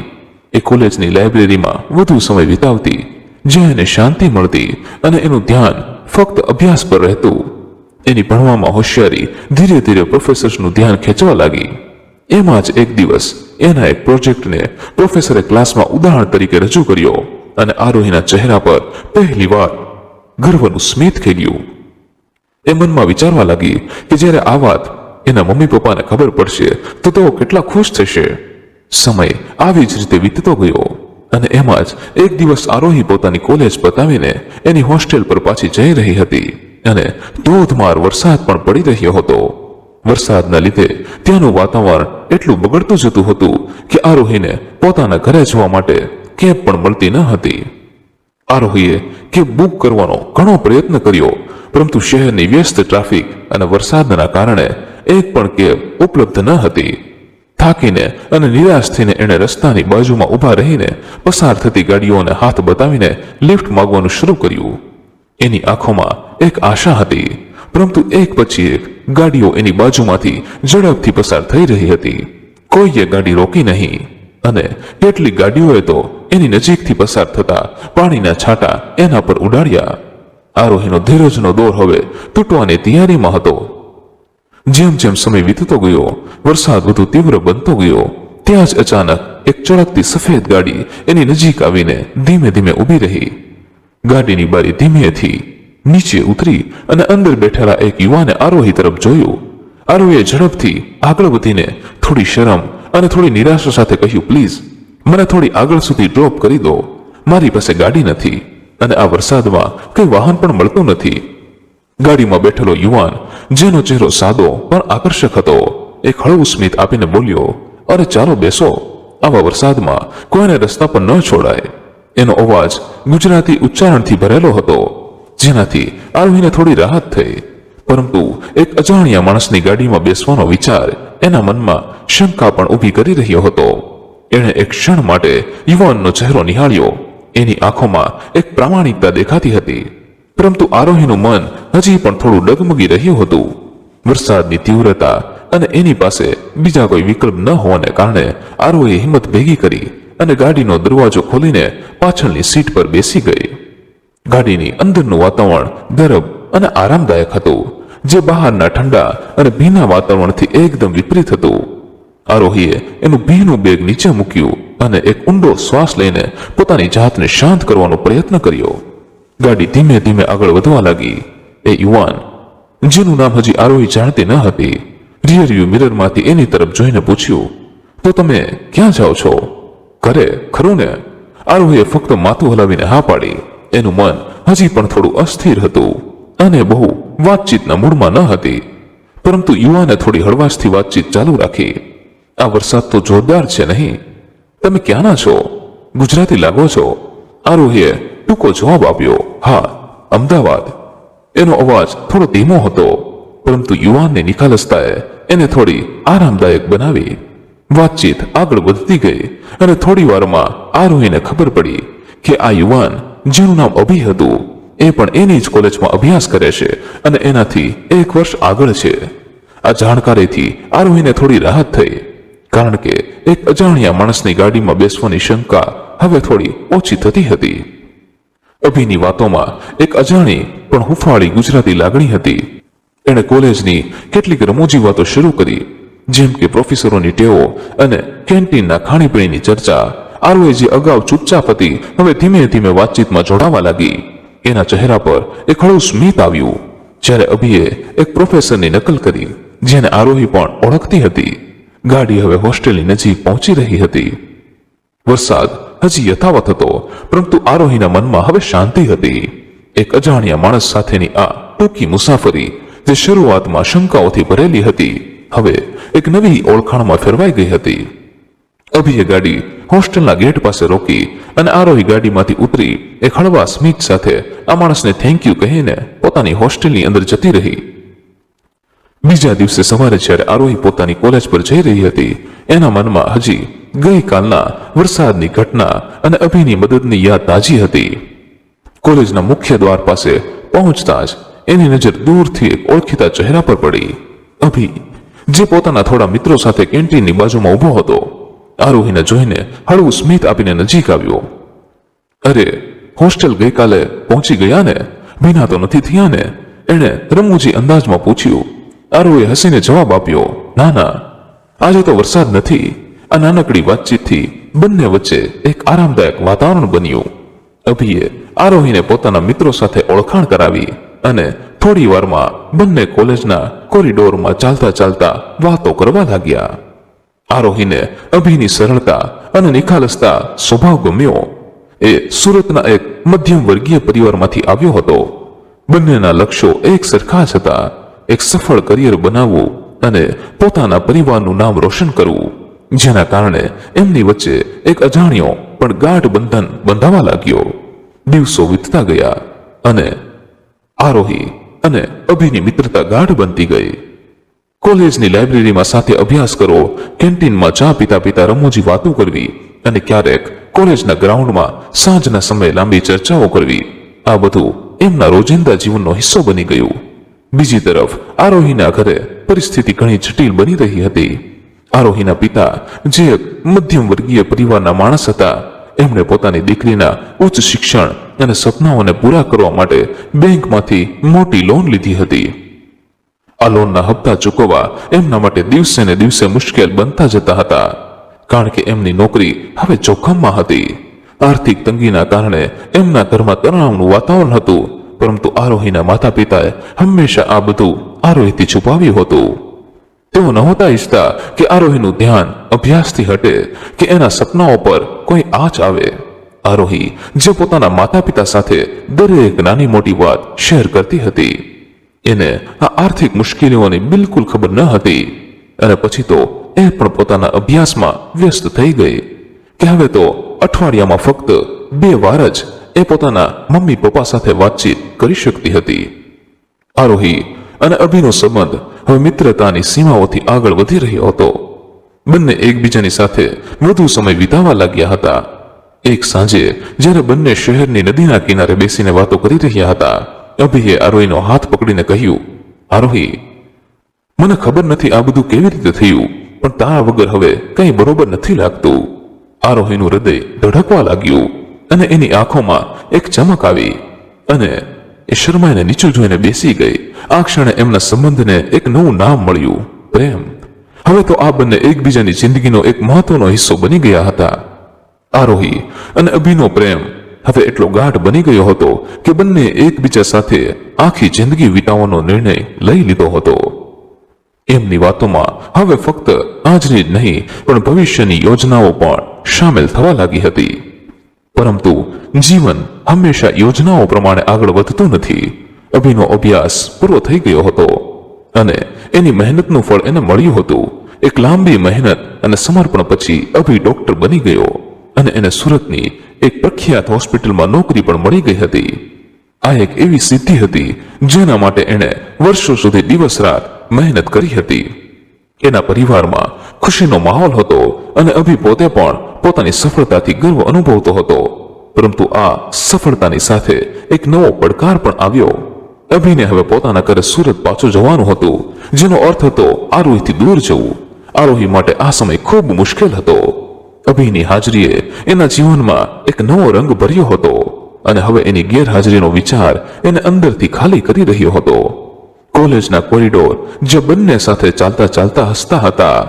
Speaker 1: એ કોલેજની લાઇબ્રેરીમાં વધુ સમય વિતાવતી, જ્યાં એને શાંતિ મળતી અને એનું ધ્યાન ફક્ત અભ્યાસ પર રહેતું. એની ભણવામાં હોશિયારી ધીરે ધીરે પ્રોફેસર્સનું ધ્યાન ખેંચવા લાગી. એમાં જ એક દિવસ એના એક પ્રોજેક્ટને પ્રોફેસરે ક્લાસમાં ઉદાહરણ તરીકે રજૂ કર્યો અને આરોહીના ચહેરા પર પહેલીવાર ગર્વનું સ્મિત ખીલ્યું. એ મનમાં વિચારવા લાગી કે જ્યારે આ વાત એના મમ્મી પપ્પાને ખબર પડશે તો તેઓ કેટલા ખુશ થશે. સમય આવી જ રીતે વીતતો ગયો અને એમાં જ એક દિવસ આરોહી પોતાની કોલેજ પતાવીને એની હોસ્ટેલ પર પાછી જઈ રહી હતી અને ધોધમાર વરસાદ પણ પડી રહ્યો હતો. વરસાદના લીધે ત્યાંનું વાતાવરણ એટલું બગડતું જતું હતું કે આરોહીને પોતાના ઘરે જવા માટે કેબ પણ મળતી ન હતી. આરોહીએ કેબ બુક કરવાનો ઘણો પ્રયત્ન કર્યો, પરંતુ શહેરની વ્યસ્ત ટ્રાફિક અને વરસાદના કારણે એક પણ કેબ ઉપલબ્ધ ન હતી. થાકીને અને નિરાશ થઈને એણે રસ્તાની બાજુમાં ઊભા રહીને પસાર થતી ગાડીઓને હાથ બતાવીને લિફ્ટ માંગવાનું શરૂ કર્યું. એની આંખોમાં એક આશા હતી, પરંતુ એક પછી એક ગાડીઓ એની બાજુમાંથી ઝડપથી પસાર થઈ રહી હતી. કોઈએ ગાડી રોકી નહીં અને કેટલીક ગાડીઓએ તો એની નજીકથી પસાર થતા પાણીના છાંટા એના પર ઉડાડ્યા. આરોહીનો ધીરજનો દોર હવે તૂટવાની તૈયારીમાં હતો. જેમ જેમ સમય વીતતો ગયો, વરસાદ વધુ તીવ્ર બનતો ગયો, ત્યાં જ અચાનક એક ચળકતી સફેદ ગાડી એની નજીક આવીને ધીમે ધીમે ઊભી રહી. ગાડીની બારી ધીમેથી નીચે ઉતરી અને અંદર બેઠેલા એક યુવાને આરોહી તરફ જોયું. આરોહીએ ઝડપથી આગળ વધીને થોડી શરમ અને થોડી નિરાશા સાથે કહ્યું, પ્લીઝ મને થોડી આગળ સુધી ડ્રોપ કરી દો. મારી પાસે ગાડી નથી અને આ વરસાદમાં કઈ વાહન પણ મળતું નથી. ગાડીમાં બેઠેલો યુવાન, જેનો ચહેરો સાદો પણ આકર્ષક હતો, એક હળવું સ્મિત આપીને બોલ્યો, અરે ચાલો બેસો, આવા વરસાદમાં કોઈને રસ્તા પર ન છોડાય. એનો અવાજ ગુજરાતી ઉચ્ચારણથી ભરેલો હતો, જેનાથી આરોહીને થોડી રાહત થઈ, પરંતુ એક અજાણ્યા માણસની ગાડીમાં બેસવાનો વિચાર એના મનમાં શંકા પણ ઊભી કરી રહ્યો હતો. એણે એક ક્ષણ માટે યુવાનનો ચહેરો નિહાળ્યો. એની આંખોમાં એક પ્રામાણિકતા દેખાતી હતી, પરંતુ આરોહીનું મન હજી પણ થોડું ડગમગી રહ્યું હતું. વરસાદની તીવ્રતા અને એની પાસે બીજા કોઈ વિકલ્પ ન હોવાને કારણે આરોહીએ હિંમત ભેગી કરી અને ગાડીનો દરવાજો ખોલીને પાછળની સીટ પર બેસી ગઈ. ગાડીની અંદરનું વાતાવરણ ગરમ અને આરામદાયક હતું, જે બહારના ઠંડા અને ભીના વાતાવરણથી એકદમ વિપરીત હતું. આરોહીએ એનું ભીનું બેગ નીચે મૂક્યું અને એક ઊંડો શ્વાસ લઈને પોતાની જાતને શાંત કરવાનો પ્રયત્ન કર્યો. ગાડી ધીમે ધીમે આગળ વધવા લાગી. એ યુવાન, જેનું નામ હજી આરોહી જાણતી ન હતી, રિયરવ્યુ મિરરમાંથી એની તરફ જોઈને પૂછ્યું, તો તમે ક્યાં જાઓ છો? ઘરે, ખરું ને? આરોહીએ ફક્ત માથું હલાવીને હા પાડી. એનું મન હજી પણ થોડું અસ્થિર હતું અને બહુ વાતચીતના મૂડમાં ન હતી, પરંતુ યુવાને થોડી હળવાશથી વાતચીત ચાલુ રાખી. આ વરસાદ તો જોરદાર છે નહીં? તમે ક્યાંના છો? ગુજરાતી લાગો છો. આરોહીએ ટૂંકો જવાબ આપ્યો, હા, અમદાવાદ. એનો અવાજ થોડો ધીમો હતો, પરંતુ યુવાનની નિખાલસતાએ એને થોડી આરામદાયક બનાવી. વાતચીત આગળ વધતી ગઈ અને થોડી વારમાં આરોહીને ખબર પડી કે આ યુવાન જેનું નામ અભી હતું, એ પણ એની જ કોલેજમાં અભ્યાસ કરે છે અને એનાથી 1 વર્ષ આગળ છે. આ જાણકારીથી આરોહીને થોડી રાહત થઈ, કારણ કે એક અજાણ્યા માણસની ગાડીમાં બેસવાની શંકા હવે થોડી ઓછી થતી હતી. અભીની વાતોમાં એક અજાણી પણ હુંફાળી ગુજરાતી લાગણી હતી. એણે કોલેજની કેટલીક રમૂજી વાતો શરૂ કરી, જેમ કે પ્રોફેસરોની ટેવો અને કેન્ટીનના ખાણીપીણીની ચર્ચા. આરોહી જે અગાઉ ચૂપચાપ હતી, હવે ધીમે ધીમે વાતચીતમાં જોડાવા લાગી. એના ચહેરા પર એક હળવું સ્મિત આવ્યું જ્યારે અભીએ એક પ્રોફેસરની નકલ કરી, જેને આરોહી પણ ઓળખતી હતી. ગાડી હવે હોસ્ટેલની નજીક પહોંચી રહી હતી. વરસાદ હજી યથાવત હતો, પરંતુ આરોહીના મનમાં હવે શાંતિ હતી. એક અજાણ્યા માણસ સાથેની આ ટૂંકી મુસાફરી, જે શરૂઆતમાં શંકાઓથી ભરેલી હતી, હવે એક નવી ઓળખાણમાં ફેરવાઈ ગઈ હતી. અભીએ ગાડી હોસ્ટેલના ગેટ પાસે રોકી અને આરોહી ગાડીમાંથી ઉતરી એક હળવા સ્મિત સાથે આ માણસને થેન્ક યુ કહીને પોતાની હોસ્ટેલની અંદર જતી રહી. બીજા દિવસે સવારે જ્યારે આરોહી પોતાની કોલેજ પર જઈ રહી હતી, એના મનમાં હજી ગઈકાલના વરસાદની ઘટના અને અભીની મદદની યાદ તાજી હતી. કોલેજના મુખ્ય દ્વાર પાસે પહોંચતા જ એની નજર દૂરથી એક ઓળખીતા ચહેરા પર પડી. અભી, જે પોતાના થોડા મિત્રો સાથે કેન્ટીનની બાજુમાં ઊભો હતો. આરોહીને જોઈને હળવું સ્મિત આપીને નજીક આવ્યો. અરે, હોસ્ટેલ ગઈકાલે પહોંચી ગયા ને? ભીના તો નથી થયા ને? એણે રમૂજી અંદાજમાં પૂછ્યું. આરોહીએ હસીને જવાબ આપ્યો, ના ના, આજે તો વરસાદ નથી. આ નાનકડી વાતચીતથી બંને વચ્ચે એક આરામદાયક વાતાવરણ બન્યું. અભીએ આરોહીને પોતાના મિત્રો સાથે ઓળખાણ કરાવી અને થોડી વારમાં બંને કોલેજના કોરિડોરમાં ચાલતા ચાલતા વાતો કરવા લાગ્યા. આરોહીને અભીની સરળતા અને નિખાલસતા સ્વભાવ ગમ્યો. એ સુરતના એક મધ્યમ વર્ગીય પરિવારમાંથી આવ્યો હતો. બંનેના લક્ષ્યો એક સરખા જ હતા, એક સફળ કરિયર બનાવવું અને પોતાના પરિવારનું નામ રોશન કરવું, જેના કારણે એમની વચ્ચે એક અજાણ્યો પણ ગાઢ બંધન બંધાવા લાગ્યો. દિવસો વીતતા ગયા અને આરોહી અને અભીની મિત્રતા ગાઢ બનતી ગઈ. કોલેજની લાઇબ્રેરીમાં સાથે અભ્યાસ કરવો, કેન્ટીનમાં ચા પીતા પીતા રમૂજી વાતો કરવી અને ક્યારેક કોલેજના ગ્રાઉન્ડમાં સાંજના સમયે લાંબી ચર્ચાઓ કરવી, આ બધું એમના રોજિંદા જીવનનો હિસ્સો બની ગયું. બીજી તરફ આરોહીના ઘરે પરિસ્થિતિ ઘણી જટિલ બની રહી હતી. આરોહીના પિતા, જે એક મધ્યમ વર્ગીય પરિવારના માણસ હતા, એમણે પોતાની દીકરીના ઉચ્ચ શિક્ષણ અને સપનાઓને પૂરા કરવા માટે બેંકમાંથી મોટી લોન લીધી હતી. આ લોનના હપ્તા ચૂકવવા એમના માટે દિવસે ને દિવસે મુશ્કેલ બનતા જતા હતા, કારણ કે એમની નોકરી હવે જોખમમાં હતી. આર્થિક તંગીના કારણે એમના ઘરમાં તણાવનું વાતાવરણ હતું, પરંતુ આરોહીના માતા પિતાએ હંમેશા આ બધું આરોહીથી છુપાવ્યું હતું. તેઓ નહોતા ઈચ્છતા કે આરોહીનું ધ્યાન અભ્યાસથી હટે કે એના સપનાઓ પર કોઈ આંચ આવે. આરોહી, જે પોતાના માતા પિતા સાથે દરેક નાની મોટી વાત શેર કરતી હતી, એને આ આર્થિક મુશ્કેલીઓની બિલકુલ ખબર ન હતી. અને પછી તો એ પણ પોતાના અભ્યાસમાં વ્યસ્ત થઈ ગઈ કે હવે તો અઠવાડિયામાં ફક્ત 2 વાર જ એ પોતાના મમ્મી પપ્પા સાથે વાતચીત કરી શકતી હતી. આરોહી અને અભીનો સંબંધ હવે મિત્રતાની સીમાઓથી આગળ વધી રહ્યો હતો. બંને એકબીજાની સાથે વધુ સમય વિતાવવા લાગ્યા હતા. એક સાંજે જ્યારે બંને શહેરની નદીના કિનારે બેસીને વાતો કરી રહ્યા હતા, અભીએ આરોહીનો હાથ પકડીને કહ્યું, આરોહી, મને ખબર નથી આ બધું કેવી રીતે થયું, પણ તારા વગર હવે કંઈ બરોબર નથી લાગતું. આરોહીનું હૃદય ધડકવા લાગ્યું અને એની આંખોમાં એક ચમક આવી અને એ શરમાઈને નીચું જોઈને બેસી ગઈ. આ ક્ષણે એમના સંબંધને એક નવું નામ મળ્યું, પ્રેમ. હવે તો આ બંને એકબીજાની જિંદગીનો એક મહત્વનો હિસ્સો બની ગયા હતા. આરોહી અને અભીનો પ્રેમ હવે એટલો ગાઢ બની ગયો હતો કે બંને એકબીજા સાથે આખી જિંદગી વિતાવવાનો નિર્ણય લઈ લીધો હતો. એમની વાતોમાં હવે ફક્ત આજની જ નહીં પણ ભવિષ્યની યોજનાઓ પણ સામેલ થવા લાગી હતી. પરંતુ જીવન હંમેશા યોજનાઓ પ્રમાણે આગળ વધતું નથી. અભીનો અભ્યાસ પૂરો થઈ ગયો હતો અને એની મહેનતનું ફળ એને મળ્યું હતું. એક લાંબી મહેનત અને સમર્પણ પછી અભી ડોક્ટર બની ગયો અને એને સુરતની એક પ્રખ્યાત હોસ્પિટલમાં નોકરી પણ મળી ગઈ હતી. આ એક એવી સિદ્ધિ હતી જેના માટે એણે વર્ષો સુધી દિવસ રાત મહેનત કરી હતી. એના પરિવારમાં ખુશીનો માહોલ હતો અને અભી પોતે પણ પોતાની સફળતાથી ગર્વ અનુભવતો હતો. પરંતુ આ સફળતાની સાથે એક નવો પડકાર પણ આવ્યો. અભિને હવે પોતાના ઘરે સુરત પાછું જવાનું હતું, જેનો અર્થ હતો આરોહીથી દૂર જવું. આરોહી માટે આ સમય ખૂબ મુશ્કેલ હતો. અભિની હાજરીએ એના જીવનમાં એક નવો રંગ ભર્યો હતો અને હવે એની ગેરહાજરીનો વિચાર એને અંદરથી ખાલી કરી રહ્યો હતો. કોલેજના કોરિડોર જે બંને સાથે ચાલતા ચાલતા હસતા હતા,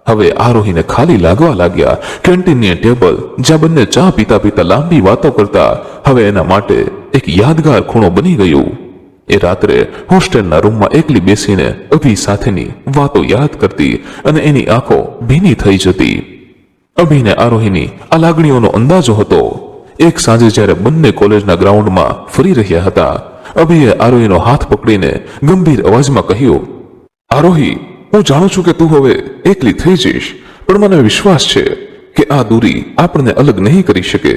Speaker 1: હવે આરોહીને ખાલી લાગવા લાગ્યા. કેન્ટીનની ટેબલ જ્યાં બંને ચા પીતા પીતા લાંબી વાતો કરતા, હવે એના માટે એક યાદગાર ખૂણો બની ગયું. એ રાત્રે હોસ્ટેલના રૂમમાં એકલી બેસીને અભી સાથેની વાતો યાદ કરતી અને એની આંખો ભીની થઈ જતી. અભિને આરોહીની આ લાગણીઓનો અંદાજો હતો. એક સાંજે જ્યારે બંને કોલેજના ગ્રાઉન્ડમાં ફરી રહ્યા હતા, અભિએ આરોહીનો હાથ પકડીને ગંભીર અવાજમાં કહ્યું, આરોહી, હું જાણું છું કે તું હવે એકલી થઈ જઈશ, પણ મને વિશ્વાસ છે કે આ દૂરી આપણને અલગ નહીં કરી શકે.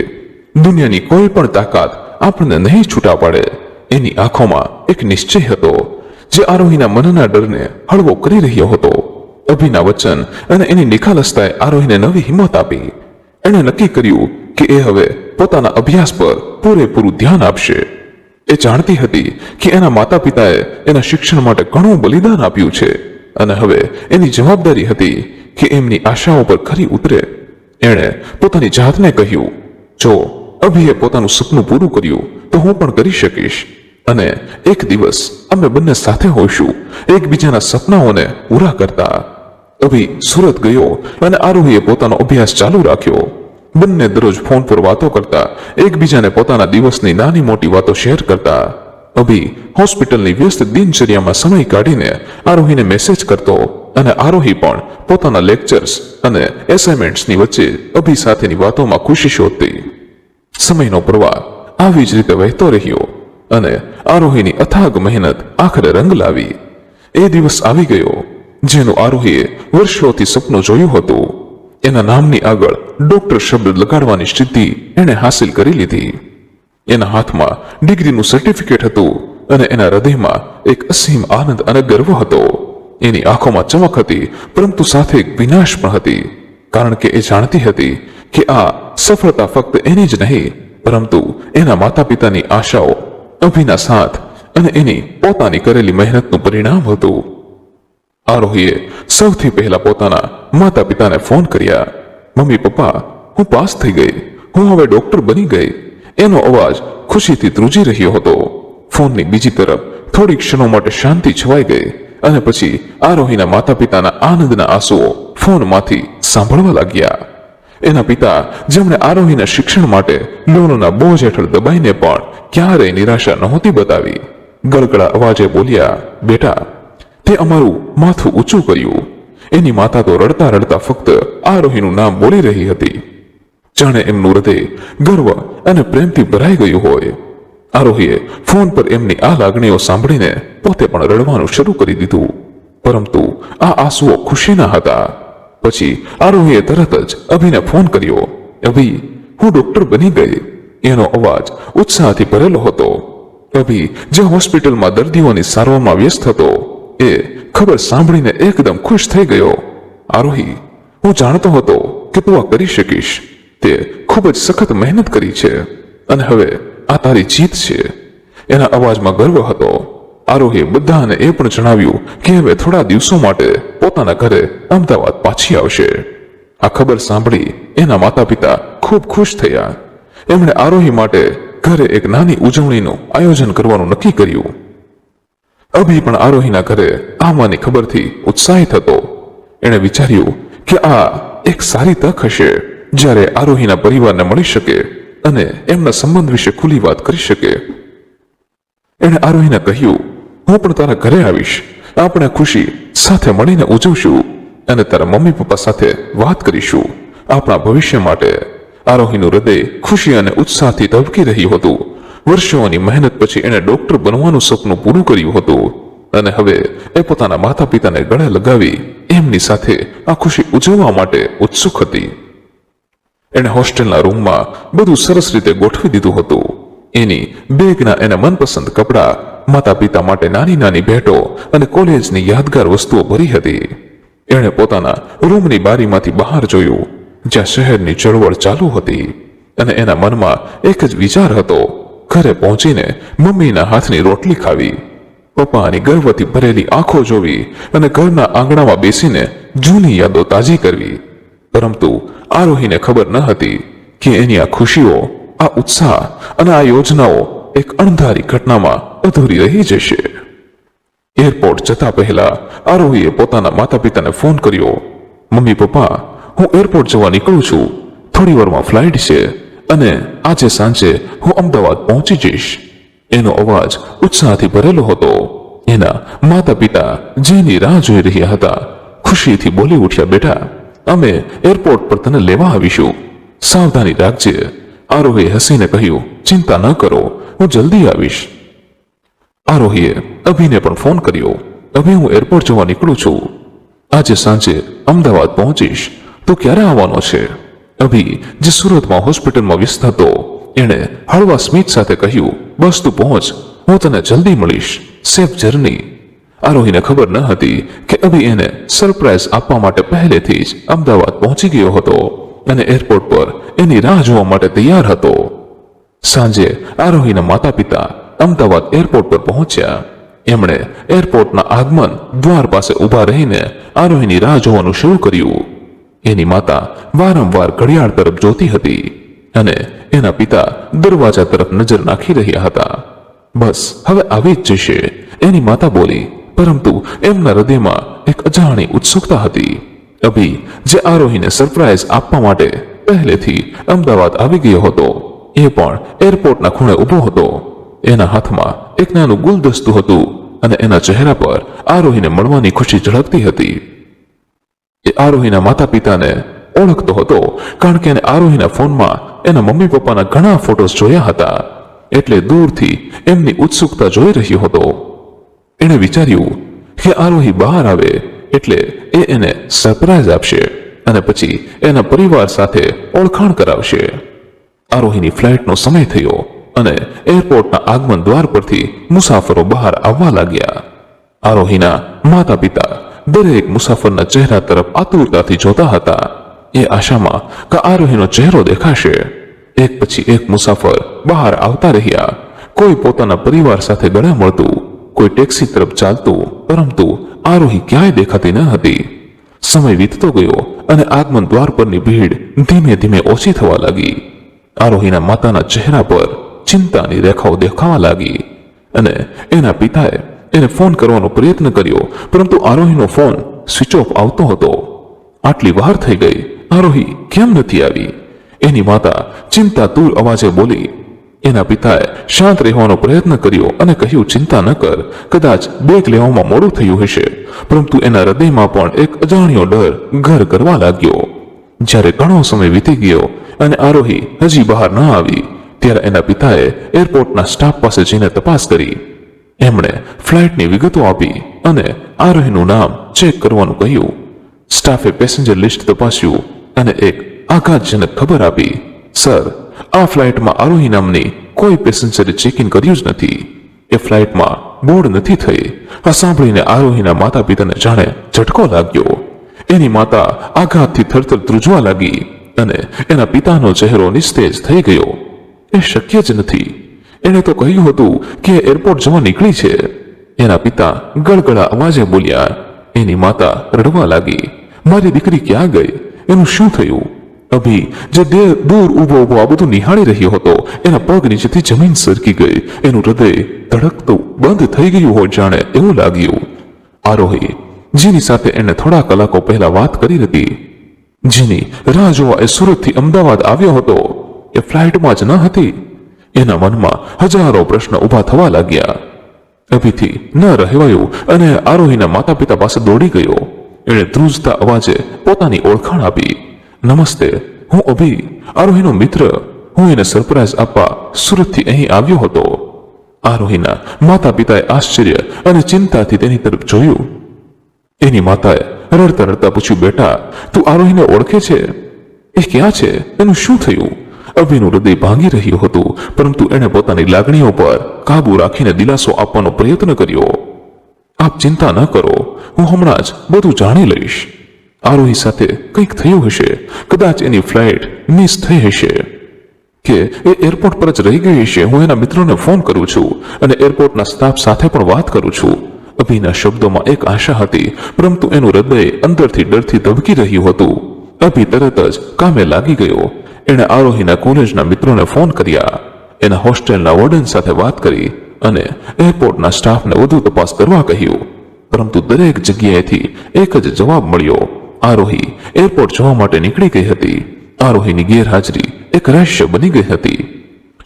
Speaker 1: દુનિયાની કોઈ પણ તાકાત આપણને નહીં છૂટા પાડે. એની આંખોમાં એક નિશ્ચય હતો જે આરોહીના મનના ડરને હળવો કરી રહ્યો હતો. અભિના વચન અને એની નિખાલસતાએ આરોહીને નવી હિંમત આપી. એણે નક્કી કર્યું કે એ હવે પોતાના અભ્યાસ પર પૂરેપૂરું ધ્યાન આપશે. એ જાણતી હતી કે એના માતા પિતાએ એના શિક્ષણ માટે ઘણું બલિદાન આપ્યું છે અને હવે એની જવાબદારી હતી કે એમની આશાઓ પર ખરી ઉતરે. એણે પોતાની જાતને કહ્યું, જો અભિએ પોતાનું સપનું પૂરું કર્યું તો હું પણ કરી શકીશ અને એક દિવસ અમે બંને સાથે હોઈશું, એકબીજાના સપનાઓને પૂરા કરતા. અભી સુરત ગયો અને આરોહીએ પોતાનો અભ્યાસ ચાલુ રાખ્યો. બંને દરરોજ ફોન પર વાતો કરતા, એકબીજાને પોતાના દિવસની નાની મોટી વાતો શેર કરતા. અભી હોસ્પિટલની વ્યસ્ત દિનચર્યામાં સમય કાઢીને આરોહીને મેસેજ કરતો અને આરોહી પણ પોતાના લેક્ચર્સ અને એસાઇનમેન્ટ્સની વચ્ચે અભી સાથેની વાતોમાં ખુશી શોધતી. સમયનો પ્રવાહ આવી જ રીતે વહેતો રહ્યો અને આરોહીની અથાગ મહેનત આખરે રંગ લાવી. એ દિવસ આવી ગયો જેનું આરોહીએ વર્ષોથી સપનું જોયું હતું. એના નામની આગળ ડોક્ટર શબ્દ લગાડવાની સિદ્ધિ એણે હાસિલ કરી લીધી. એના હાથમાં ડિગ્રીનું સર્ટિફિકેટ હતું અને એના હૃદયમાં એક અસીમ આનંદ અને ગર્વ હતો. એની આંખોમાં ચમક હતી, પરંતુ સાથે એક વિનાશ પણ હતી, કારણ કે એ જાણતી હતી કે આ સફળતા ફક્ત એની જ નહીં, પરંતુ એના માતા પિતાની આશાઓ, અભિના સાથ અને એની પોતાની કરેલી મહેનતનું પરિણામ હતું. આરોહીએ સૌથી પહેલા પોતાના માતા પિતાને ફોન કર્યા. મમ્મી પપ્પા, હું પાસ થઈ ગઈ, હું હવે ડોક્ટર બની ગઈ. એનો અવાજ ખુશીથી ધ્રુજી રહ્યો હતો. ફોનની બીજી તરફ થોડી ક્ષણો માટે શાંતિ છવાઈ ગઈ અને પછી આરોહીના માતા પિતાના આનંદના આંસુઓ ફોનમાંથી સાંભળવા લાગ્યા. એના પિતા, જેમણે આરોહીના શિક્ષણ માટે લોનના બોજ હેઠળ દબાઈને પણ ક્યારેય નિરાશા નહોતી બતાવી, ગળગળા અવાજે બોલ્યા, બેટા, તે અમારું માથું ઊંચું કર્યું. એની માતા તો રડતા રડતા ફક્ત આરોહીનું નામ બોલી રહી હતી, જાણે એમનું હૃદય ગર્વ અને પ્રેમથી ભરાઈ ગયું હોય. આરોહીએ ફોન પર એમની આ લાગણીઓ સાંભળીને પોતે પણ રડવાનું શરૂ કરી દીધું, પરંતુ આ આંસુઓ ખુશીના હતા. પછી આરોહીએ તરત જ અભિને ફોન કર્યો. અભી, હું ડોક્ટર બની ગઈ. એનો અવાજ ઉત્સાહથી ભરેલો હતો. અભી, જે હોસ્પિટલમાં દર્દીઓની સારવારમાં વ્યસ્ત હતો, એ ખબર સાંભળીને એકદમ ખુશ થઈ ગયો. આરોહી, હું જાણતો હતો કે તું આ કરી શકીશ. તે ખૂબ જ સખત મહેનત કરી છે અને હવે આ તારી જીત છે. એના અવાજમાં ગર્વ હતો. આરોહીએ બધાને એ પણ જણાવ્યું કે હવે થોડા દિવસો માટે પોતાના ઘરે અમદાવાદ પાછી આવશે. આ ખબર સાંભળી એના માતા પિતા ખૂબ ખુશ થયા. એમણે આરોહી માટે ઘરે એક નાની ઉજવણીનું આયોજન કરવાનું નક્કી કર્યું. અભી પણ આરોહીના ઘરે આવવાની ખબરથી ઉત્સાહિત હતો. એણે વિચાર્યું કે આ એક સારી તક હશે જ્યારે આરોહીના પરિવારને મળી શકે અને એમના સંબંધ વિશે ખુલ્લી વાત કરી શકે. એણે આરોહીને કહ્યું, હું પણ તારા ઘરે આવીશ. આપણે ખુશી સાથે મળીને ઉજવશું અને તારા મમ્મી પપ્પા સાથે વાત કરીશું આપણા ભવિષ્ય માટે. આરોહીનું હૃદય ખુશી અને ઉત્સાહથી ધબકી રહ્યું હતું. વર્ષોની મહેનત પછી એણે ડોક્ટર બનવાનું સપનું પૂરું કર્યું હતું અને હવે એ પોતાના માતા પિતાને ગળે લગાવી એમની સાથે આ ખુશી ઉજવવા માટે ઉત્સુક હતી. એણે હોસ્ટેલના રૂમમાં બધું સરસ રીતે ગોઠવી દીધું હતું. એની બેગના એના મનપસંદ કપડાં, માતા પિતા માટે નાની નાની ભેટો અને કોલેજની યાદગાર વસ્તુઓ ભરી હતી. એણે પોતાના રૂમની બારીમાંથી બહાર જોયું, જ્યાં શહેરની ચળવળ ચાલુ હતી. અને એના મનમાં એક જ વિચાર હતો, ઘરે પહોંચીને મમ્મીના હાથની રોટલી ખાવી, પપ્પાની ગર્વથી ભરેલી આંખો જોવી અને ઘરના આંગણામાં બેસીને જૂની યાદો તાજી કરવી. પરંતુ આરોહીને ખબર ન હતી કે એની આ ખુશીઓ, આ ઉત્સાહ અને આ યોજનાઓ એક અણધારી ઘટનામાં અધૂરી રહી જશે. એરપોર્ટ જતા પહેલા આરોહીએ પોતાના માતા પિતાને ફોન કર્યો. મમ્મી પપ્પા, હું એરપોર્ટ જવા નીકળું છું. થોડી વારમાં ફ્લાઇટ છે અને આજે સાંજે હું અમદાવાદ પહોંચી જઈશ. એનો અવાજ ઉત્સાહથી ભરેલો હતો. એના માતા પિતા જેની રાહ જોઈ રહ્યા હતા ખુશીથી બોલી ઉઠ્યા, બેટા, અમે એરપોર્ટ પર તને લેવા આવીશું, સાવધાની રાખજે. આરોહીએ હસીને કહ્યું, ચિંતા ન કરો, હું જલ્દી આવીશ. આરોહીએ અભિને પણ ફોન કર્યો. અભી, હું એરપોર્ટ જવા નીકળું છું. આજે સાંજે અમદાવાદ પહોંચીશ. તું ક્યારે આવવાનો છે? અભી, જે સુરતમાં હોસ્પિટલમાં વ્યસ્ત હતો, એણે હળવા સ્મિત સાથે કહ્યું, બસ તું પહોંચ, હું તને જલ્દી મળીશ. Safe journey. આરોહીને ખબર ન હતી કે અભી એને સરપ્રાઈઝ આપવા માટે પહેલેથી જ અમદાવાદ પહોંચી ગયો હતો અને એરપોર્ટ પર એની રાહ જોવા માટે તૈયાર હતો. સાંજે આરોહીના માતા પિતા અમદાવાદ એરપોર્ટ પર પહોંચ્યા. એમણે એરપોર્ટના આગમન દ્વાર પાસે ઊભા રહીને આરોહીની રાહ જોવાનું શરૂ કર્યું. એની માતા વારંવાર ઘડિયાળ તરફ જોતી હતી અને એના પિતા દરવાજા તરફ નજર નાખી રહ્યા હતા. બસ હવે આવી જ જશે, એની માતા બોલી. પરંતુ એમના હૃદયમાં એક અજાણી ઉત્સુકતા હતી. અભી, જે આરોહીને સરપ્રાઈઝ આપવા માટે પહેલેથી અમદાવાદ આવી ગયો હતો, એ પણ એરપોર્ટના ખૂણે ઊભો હતો. એના હાથમાં એક નાનું ગુલદસ્તું હતું અને એના ચહેરા પર આરોહીને મળવાની ખુશી ઝળકતી હતી. એ આરોહીના માતા પિતાને ઓળખતો હતો, કારણ કે એને આરોહીના ફોનમાં એના મમ્મી પપ્પાના ઘણા ફોટોસ જોયા હતા. એટલે દૂરથી એમની ઉત્સુકતા જોઈ રહ્યો હતો. એણે વિચાર્યું કે આરોહી બહાર આવે એટલે એ એને સરપ્રાઈઝ આપશે અને પછી એના પરિવાર સાથે ઓળખાણ કરાવશે. આરોહીની ફ્લાઇટનો સમય થયો અને એરપોર્ટના આગમન દ્વાર પરથી મુસાફરો બહાર આવવા લાગ્યા. આરોહીના માતા પિતા દરેક મુસાફરના ચહેરા તરફ આતુરતાથી જોતા હતા, એ આશામાં કે આરોહીનો ચહેરો દેખાશે. એક પછી એક મુસાફર બહાર આવતા રહ્યા. કોઈ પોતાના પરિવાર સાથે ગળે મળતું, કોઈ ટેક્સી તરફ ચાલતું, પરંતુ આરોહી ક્યાંય દેખાતી ન હતી. સમય વીતતો ગયો અને આગમન દ્વાર પરની ભીડ ધીમે ધીમે ઓછી થવા લાગી. આરોહીના માતાના ચહેરા પર ચિંતાની રેખાઓ દેખાવા લાગી અને એના પિતાએ એને ફોન કરવાનો પ્રયત્ન કર્યો, પરંતુ આરોહીનો ફોન સ્વિચ ઓફ આવતો હતો. આટલી વાર થઈ ગઈ, આરોહી કેમ નથી આવી? એની માતા ચિંતાતુર અવાજે બોલી. એના પિતાએ શાંત રહેવાનો પ્રયત્ન કર્યો અને કહ્યું, ચિંતા ન કર, કદાચ બેગ લેવામાં મોડું થયું હશે. પરંતુ એના હૃદયમાં પણ એક અજાણ્યો ડર ઘર કરવા લાગ્યો. જ્યારે ઘણો સમય વીતી ગયો અને આરોહી હજી બહાર ન આવી, ત્યારે એના પિતાએ એરપોર્ટના સ્ટાફ પાસે જઈને તપાસ કરી. એમણે ફ્લાઇટની વિગતો આપી અને આરોહીનું નામ ચેક કરવાનું કહ્યું. સ્ટાફે પેસેન્જર લિસ્ટ તપાસ્યું અને એક આઘાતજનક ખબર આપી. સર, આ ફ્લાઇટમાં આરોહી નામની કોઈ પેસેન્જરે ચેક ઇન કર્યું જ નથી. એ ફ્લાઇટમાં બોર્ડ નથી થઈ. આ સાંભળીને આરોહીના માતા પિતાને જાણે ઝટકો લાગ્યો. એની માતા આઘાતથી થરથર ધ્રુજવા લાગી અને એના પિતાનો ચહેરો નિસ્તેજ થઈ ગયો. એ શક્ય જ નથી. એણે તો કહ્યું હતું કે એરપોર્ટ જવા નીકળી છે. એના પિતા ગળગળા અવાજે બોલ્યા. એની માતા રડવા લાગી. મારી દીકરી ક્યાં ગઈ? એનું શું થયું? અભી, જે દૂર ઊભો ઊભો આ બધું નિહાળી રહ્યો હતો, એના પગ નીચેથી જમીન સરકી ગઈ. એનું હૃદય ધડકતું બંધ થઈ ગયું હોય જાણે એવું લાગ્યું. આરોહી, જેની સાથે એને થોડા કલાકો પહેલા વાત કરી હતી, જેની રાહ જોવા એ સુરતથી અમદાવાદ આવ્યો હતો, એ ફ્લાઇટમાં જ ન હતી. એના મનમાં હજારો પ્રશ્ન ઊભા થવા લાગ્યા. અભીથી ન રહેવાયું અને આરોહીના માતા પિતા પાસે દોડી ગયો. એણે ધ્રુજતા અવાજે પોતાની ઓળખાણ આપી. નમસ્તે, હું અભી, આરોહીનો મિત્ર. હું એને સરપ્રાઈઝ આપવા સુરતથી અહીં આવ્યો હતો. આરોહીના માતા પિતાએ આશ્ચર્ય અને ચિંતાથી તેની તરફ જોયું. એની માતાએ રડતા રડતા પૂછ્યું, બેટા, તું આરોહીને ઓળખે છે? એ ક્યાં છે? એનું શું થયું? અભીનું હૃદય ભાંગી રહ્યું હતું, પરંતુ એણે પોતાની લાગણીઓ પર કાબુ રાખીને દિલાસો આપવાનો પ્રયત્ન કર્યો. આપ ચિંતા ન કરો, હું હમણાં જ બધું જાણી લઈશ. આરોહી સાથે કંઈક થયું હશે, કદાચ એની ફ્લાઇટ મિસ થઈ હશે. કે એ એરપોર્ટ પર જ રહી ગઈ છે. હું એના મિત્રોને ફોન કરું છું અને એરપોર્ટના સ્ટાફ સાથે પણ વાત કરું છું. અભિના શબ્દોમાં એક આશા હતી, પરંતુ એનું હૃદય અંદરથી ડરથી ધબકી રહ્યું હતું. અભી તરત જ કામે લાગી ગયો. એણે આરોહીના કોલેજના મિત્રોને ફોન કર્યા, એના હોસ્ટેલના વોર્ડન સાથે વાત કરી અને એરપોર્ટના સ્ટાફને વધુ તપાસ કરવા કહ્યું. પરંતુ દરેક જગ્યાએથી એક જ જવાબ મળ્યો. આરોહી એરપોર્ટ જવા માટે નીકળી ગઈ હતી. આરોહીની ગેરહાજરી એક રહસ્ય બની ગઈ હતી.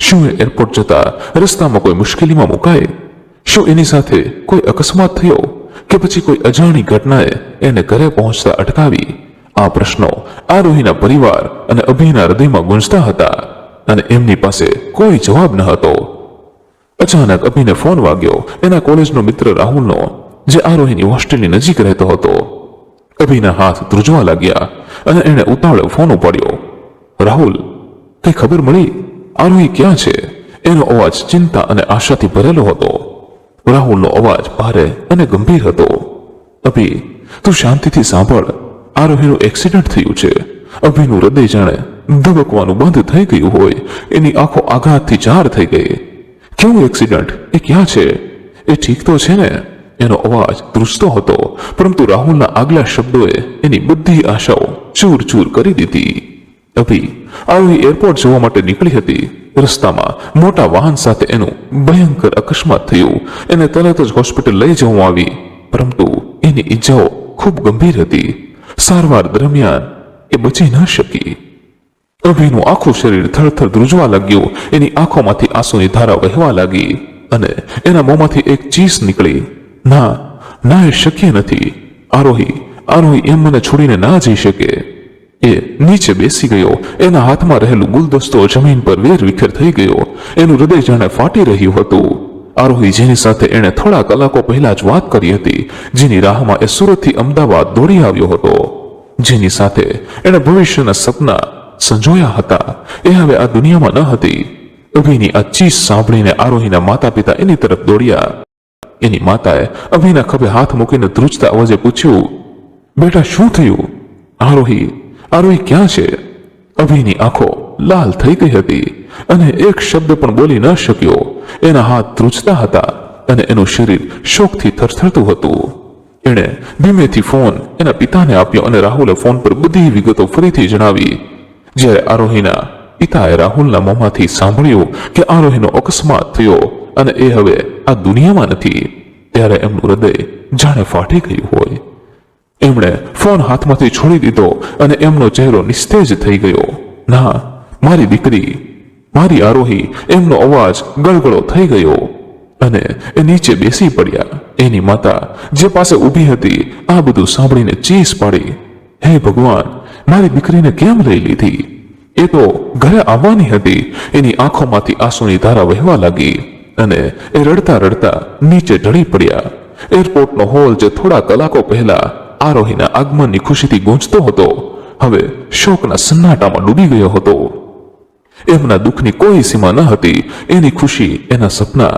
Speaker 1: શું એ એરપોર્ટ જતા રસ્તામાં કોઈ મુશ્કેલીમાં મુકાય? શું એની સાથે કોઈ અકસ્માત થયો કે પછી કોઈ અજાણી ઘટનાએ એને ઘરે પહોંચતા અટકાવી? આ પ્રશ્નો આરોહીના પરિવાર અને અભિના હૃદયમાં ગુંજતા હતા અને એમની પાસે કોઈ જવાબ ન હતો. અચાનક અભિને ફોન વાગ્યો, એના કોલેજનો મિત્ર રાહુલનો, જે આરોહીની હોસ્ટેલની નજીક રહેતો હતો. અભિના હાથ ધ્રુજવા લાગ્યા અને એણે ઉતાવળે ફોન ઉપાડ્યો. રાહુલ, કઈ ખબર મળી? આરોહી ક્યાં છે? એનો અવાજ ચિંતા અને આશાથી ભરેલો હતો. રાહુલનો અવાજ ભારે અને ગંભીર હતો. અભી, તું શાંતિથી સાંભળ. આરોહીનું એક્સિડન્ટ થયું છે. અભિનું હૃદય જાણે ધબકવાનું બંધ થઈ ગયું હોય. એની આંખો આઘાતથી ચાર થઈ ગઈ. કેવું એક્સિડન્ટ? એ ક્યાં છે? એ ઠીક તો છે ને? એનો અવાજ ધ્રુજતો હતો, પરંતુ રાહુલના આગલા શબ્દોએ એની બધી આશાઓ ચૂર ચૂર કરી દીધી. અભી, આરોહી એરપોર્ટ જવા માટે નીકળી હતી. રસ્તામાં મોટા વાહન સાથે એનું ભયંકર અકસ્માત થયું. એને તરત જ હોસ્પિટલ લઈ જવામાં આવી, પરંતુ એની ઈજાઓ ખૂબ ગંભીર હતી. સારવાર દરમિયાન એ બચી ન શકી. અભિનું આખું શરીર થરથર ધ્રુજવા લાગ્યું. એની આંખોમાંથી આંસુની ધારા વહેવા લાગી અને એના મોંમાંથી એક ચીસ નીકળી. ના ના, એ શક્ય નથી. આરોહી એમ મને છોડીને ના જઈ શકે. એ નીચે બેસી ગયો. એના હાથમાં રહેલું ગુલદસ્તો જમીન પર વેરવિખેર થઈ ગયો. એનું હૃદય જાણે ફાટી રહ્યું હતું. આરોહી, જેની સાથે એણે થોડા કલાકો પહેલા જ વાત કરી હતી, જેની રાહમાં એ સુરતથી અમદાવાદ દોડી આવ્યો હતો, જેની સાથે એણે ભવિષ્યના સપના સંજોયા હતા, એ હવે આ દુનિયામાં ન હતી. અભિની આ ચીસ સાંભળીને આરોહીના માતા પિતા એની તરફ દોડ્યા. એની માતાએ અભિના ખભે હાથ મૂકીને ધ્રુજતા અવાજે પૂછ્યું, બેટા, શું થયું? આરોહી ક્યાં છે? અભિની આંખો લાલ થઈ ગઈ હતી અને એક શબ્દ પણ બોલી ન શક્યો. એના હાથ ધ્રુજતા હતા અને એનું શરીર શોકથી થરથરતું હતું. એણે ધીમેથી ફોન એના પિતાને આપ્યો અને રાહુલે ફોન પર બધી વિગતો ફરીથી જણાવી. જ્યારે આરોહીના પિતાએ રાહુલના મોંમાંથી સાંભળ્યું કે આરોહીનો અકસ્માત થયો અને એ હવે આ દુનિયામાં નથી, ત્યારે એમનું હૃદય જાણે ફાટી ગયું હોય. એમણે ફોન હાથમાંથી છોડી દીધો અને એમનો ચહેરો નિસ્તેજ થઈ ગયો. ના, મારી દીકરી, મારી આરોહી. એમનો અવાજ ગળગળો થઈ ગયો અને એ નીચે બેસી પડ્યા. એની માતા, જે પાસે ઊભી હતી, આ બધું સાંભળીને ચીસ પાડી, હે ભગવાન, મારી દીકરીને કેમ લઈ લીધી? એ તો ઘરે આવવાની હતી. એની આંખોમાંથી આંસુની ધારા વહેવા લાગી અને એ રડતા રડતા નીચે ઢળી પડ્યા. એરપોર્ટનો હોલ, જે થોડા કલાકો પહેલા આરોહીના આગમનની ખુશીથી ગૂંજતો હતો, હવે શોકના સન્નાટામાં ડૂબી ગયો હતો. એમના દુઃખની કોઈ સીમા ન હતી. એની ખુશી, એના સપના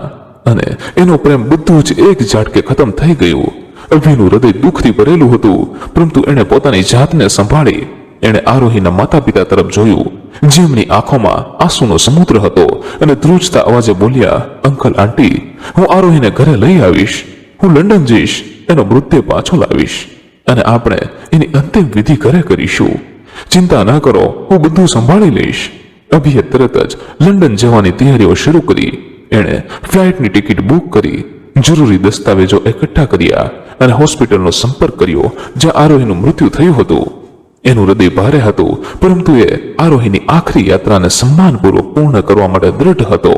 Speaker 1: અને એનો પ્રેમ બધું જ એક ઝાટકે ખતમ થઈ ગયું. અભિનું હૃદય દુઃખથી ભરેલું હતું, પરંતુ એણે પોતાની જાતને સંભાળી. એણે આરોહીના માતા પિતા તરફ જોયું, જેમની આંખોમાં આંસુનો સમુદ્ર હતો, અને ધ્રુજતા અવાજે બોલ્યા, અંકલ, આંટી, હું આરોહીને ઘરે લઈ આવીશ. હું લંડન જઈશ, એનો મૃતદેહ પાછો લાવીશ અને આપણે એની અંતિમ વિધિ ઘરે કરીશું. ચિંતા ન કરો, હું બધું સંભાળી લઈશ. અભિએ તરત જ લંડન જવાની તૈયારીઓ શરૂ કરી. એણે ફ્લાઇટની ટિકિટ બુક કરી, જરૂરી દસ્તાવેજો એકઠા કર્યા અને હોસ્પિટલનો સંપર્ક કર્યો જ્યાં આરોહીનું મૃત્યુ થયું હતું. એનું હૃદય ભારે હતું, પરંતુ એ આરોહીની આખરી યાત્રાને સન્માનપૂર્વક પૂર્ણ કરવા માટે દ્રઢ હતો.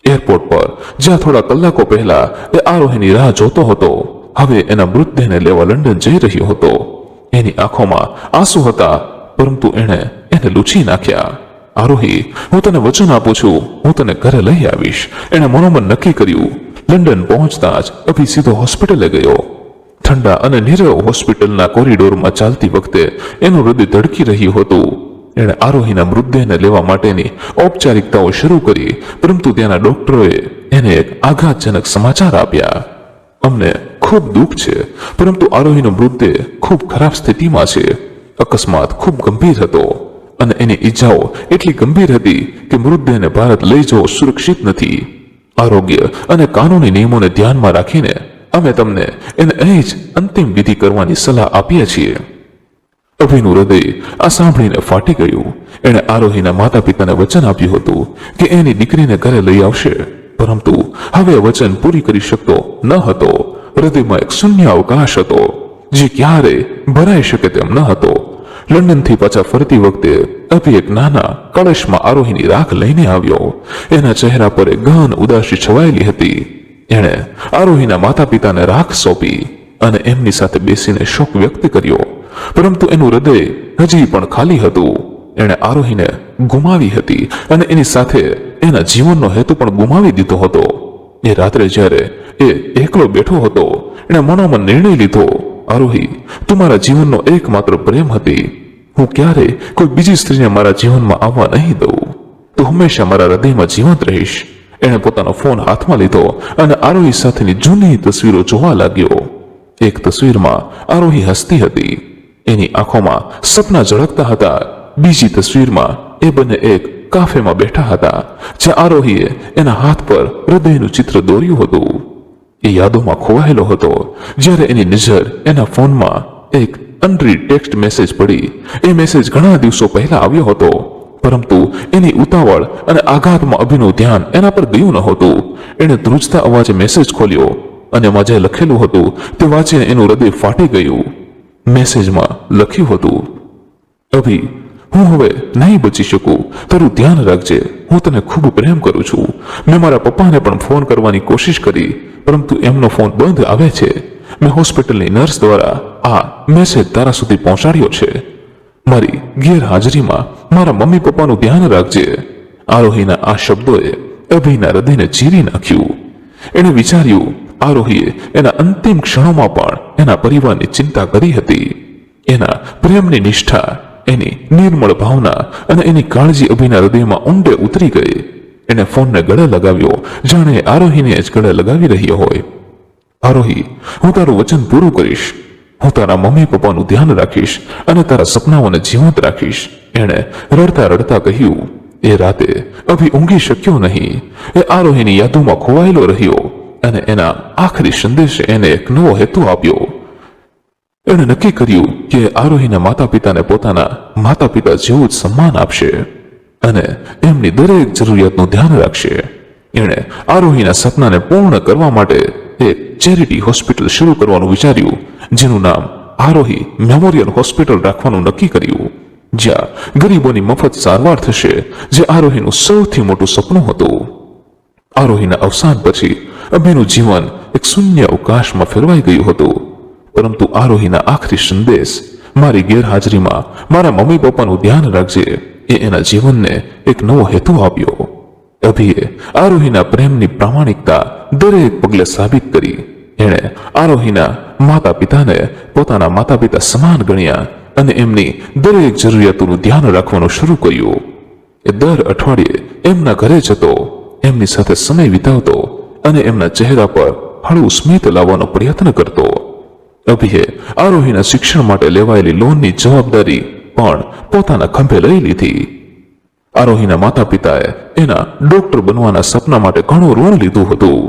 Speaker 1: એરપોર્ટ પર, જ્યાં થોડા કલાકો પહેલા એ આરોહીની રાહ જોતો હતો, હવે એના મૃતદેહને લેવા લંડન જઈ રહ્યો હતો. એની આંખોમાં આંસુ હતા, પરંતુ એણે એને લૂછી નાખ્યા. આરોહી, હું તને વચન આપું છું, હું તને ઘરે લઈ આવીશ. એણે મનોમન નક્કી કર્યું. લંડન પહોંચતા જ અભી સીધો હોસ્પિટલે ગયો. ઠંડા અને નીરવ હોસ્પિટલના કોરિડોરમાં ચાલતી વખતે એનું હૃદય ધડકી રહ્યું હતું. એણે આરોહીના મૃતદેહને લેવા માટેની ઔપચારિકતાઓ શરૂ કરી, પરંતુ ત્યાંના ડોક્ટરોએ એને એક આઘાતજનક સમાચાર આપ્યા. અમને ખૂબ દુઃખ છે, પરંતુ આરોહીનો મૃતદેહ ખૂબ ખરાબ સ્થિતિમાં છે. અકસ્માત ખૂબ ગંભીર હતો અને એની ઈજાઓ એટલી ગંભીર હતી કે મૃતદેહને ભારત લઈ જવો સુરક્ષિત નથી. આરોગ્ય અને કાનૂની નિયમોને ધ્યાનમાં રાખીને અમે તમને એને અહીં જ અંતિમ વિધિ કરવાની સલાહ આપીએ છીએ. અભિનું હૃદય આ સાંભળીને ફાટી ગયું. એણે આરોહીના માતા પિતાને વચન આપ્યું હતું કે એની દીકરીને ઘરે લઈ આવશે, પરંતુ હવે વચન પૂરી કરી શકતો ન હતો. હૃદયમાં એક શૂન્ય અવકાશ હતો જે ક્યારે ભરાઈ શકે તેમ ન હતો. લંડનથી પાછા ફરતી વખતે અભી એક નાના કળશમાં આરોહીની રાખ લઈને આવ્યો. એના ચહેરા પર એક ગહન ઉદાસી છવાયેલી હતી. એણે આરોહીના માતા પિતાને રાખ સોંપી અને એમની સાથે બેસીને શોક વ્યક્ત કર્યો, પરંતુ એનું હૃદય હજી પણ ખાલી હતું. એણે આરોહીને ગુમાવી હતી અને એની સાથે એના જીવનનો હેતુ પણ ગુમાવી દીધો હતો. એ રાત્રે જ્યારે એ એકલો બેઠો હતો, એણે મનોમન નિર્ણય લીધો, આરોહી, તું મારા જીવનનો એકમાત્ર પ્રેમ હતી. હું ક્યારે કોઈ બીજી સ્ત્રીને મારા જીવનમાં આવવા નહીં દઉં. તું હંમેશા મારા હૃદયમાં જીવંત રહીશ. એણે પોતાનો ફોન હાથમાં લીધો અને આરોહી સાથેની જૂની તસવીરો જોવા લાગ્યો. એક તસવીરમાં આરોહી હસતી હતી, એની આંખોમાં સપના ઝળકતા હતા. બીજી તસવીરમાં એ બંને એક કાફેમાં બેઠા હતા, જ્યાં આરોહીએ એના હાથ પર હૃદયનું ચિત્ર દોર્યું હતું. એ યાદોમાં ખોવાયેલો હતો જ્યારે એની નજર એના ફોનમાં એક અનરીડ ટેક્સ્ટ મેસેજ પડી. એ મેસેજ ઘણા દિવસો પહેલા આવ્યો હતો, પરંતુ એની ઉતાવળ અને આઘાતમાં અભિનું ધ્યાન એના પર ગયું નહોતું. એણે ધ્રુજતા અવાજે મેસેજ ખોલ્યો અને એમાં જે લખેલું હતું તે વાંચીને એનું હૃદય ફાટી ગયું. મેસેજમાં લખ્યું હતું, અભી, હું હવે નહીં બચી શકું. તારું ધ્યાન રાખજે. હું તને ખૂબ પ્રેમ કરું છું. મેં મારા પપ્પાને પણ ફોન કરવાની કોશિશ કરી, પરંતુ એમનો ફોન બંધ આવે છે. મેં હોસ્પિટલની નર્સ દ્વારા આ મેસેજ તારા સુધી પહોંચાડ્યો છે. મારી ગેરહાજરીમાં મારા મમ્મી પપ્પાનું ધ્યાન રાખજે. આરોહીના આ શબ્દોએ અભિના હૃદયને ચીરી નાખ્યું. એણે વિચાર્યું, આરોહીએ એના અંતિમ ક્ષણોમાં પણ એના પરિવારની ચિંતા કરી હતી. એના પ્રેમની નિષ્ઠા, એની નિર્મળ ભાવના અને એની કાળજી અભિના હૃદયમાં ઊંડે ઉતરી ગઈ. એણે ફોનને ગળે લગાવ્યો, જાણે આરોહીને જ ગળે લગાવી રહ્યો હોય. આરોહી, હું તારું વચન પૂરું કરીશ. હું તારા મમ્મી પપ્પાનું ધ્યાન રાખીશ અને તારા સપનાઓને જીવંત રાખીશ. એણે રડતા રડતા કહ્યું. એ રાતે અભી ઊંઘી શક્યો નહીં. એ આરોહીની યાદોમાં ખોવાયેલો રહ્યો અને એના આખરી સંદેશે એને એક નવો હેતુ આપ્યો. એણે નક્કી કર્યું કે આરોહીના માતા પિતાને પોતાના માતા પિતા જેવું જ સન્માન આપશે અને એમની દરેક જરૂરિયાતનું ધ્યાન રાખશે. એણે આરોહીના સપનાને પૂર્ણ કરવા માટે એક ચેરિટી હોસ્પિટલ શરૂ કરવાનું વિચાર્યું, જેનું નામ આરોહી મેમોરિયલ હોસ્પિટલ રાખવાનું નક્કી કર્યું, જ્યાં ગરીબોની મફત સારવાર થશે, જે આરોહીનું સૌથી મોટું સપનું હતું. આરોહીના અવસાન પછી અભિનું જીવન એક શૂન્ય અવકાશમાં ફેરવાઈ ગયું હતું, પરંતુ આરોહીના આખરી સંદેશ, મારી ગેરહાજરીમાં મારા મમ્મી પપ્પાનું ધ્યાન રાખજે, એ એના જીવનને એક નવો હેતુ આપ્યો. અભિએ આરોહીના પ્રેમની પ્રામાણિકતા દરેક પગલે સાબિત કરી. એણે આરોહીના માતા પિતાને પોતાના માતા પિતા સમાન ગણ્યા અને એમની દરેક જરૂરિયાતોનું ધ્યાન રાખવાનું શરૂ કર્યું. એ દર અઠવાડિયે એમના ઘરે જતો, એમની સાથે સમય વિતાવતો અને એમના ચહેરા પર હળવું સ્મિત લાવવાનો પ્રયત્ન કરતો. અભિએ આરોહીના શિક્ષણ માટે લેવાયેલી લોનની જવાબદારી પણ પોતાના ખંભે લઈ લીધી. આરોહીના માતા પિતાએ એના ડોક્ટર બનવાના સપના માટે ઘણું ઋણ લીધું હતું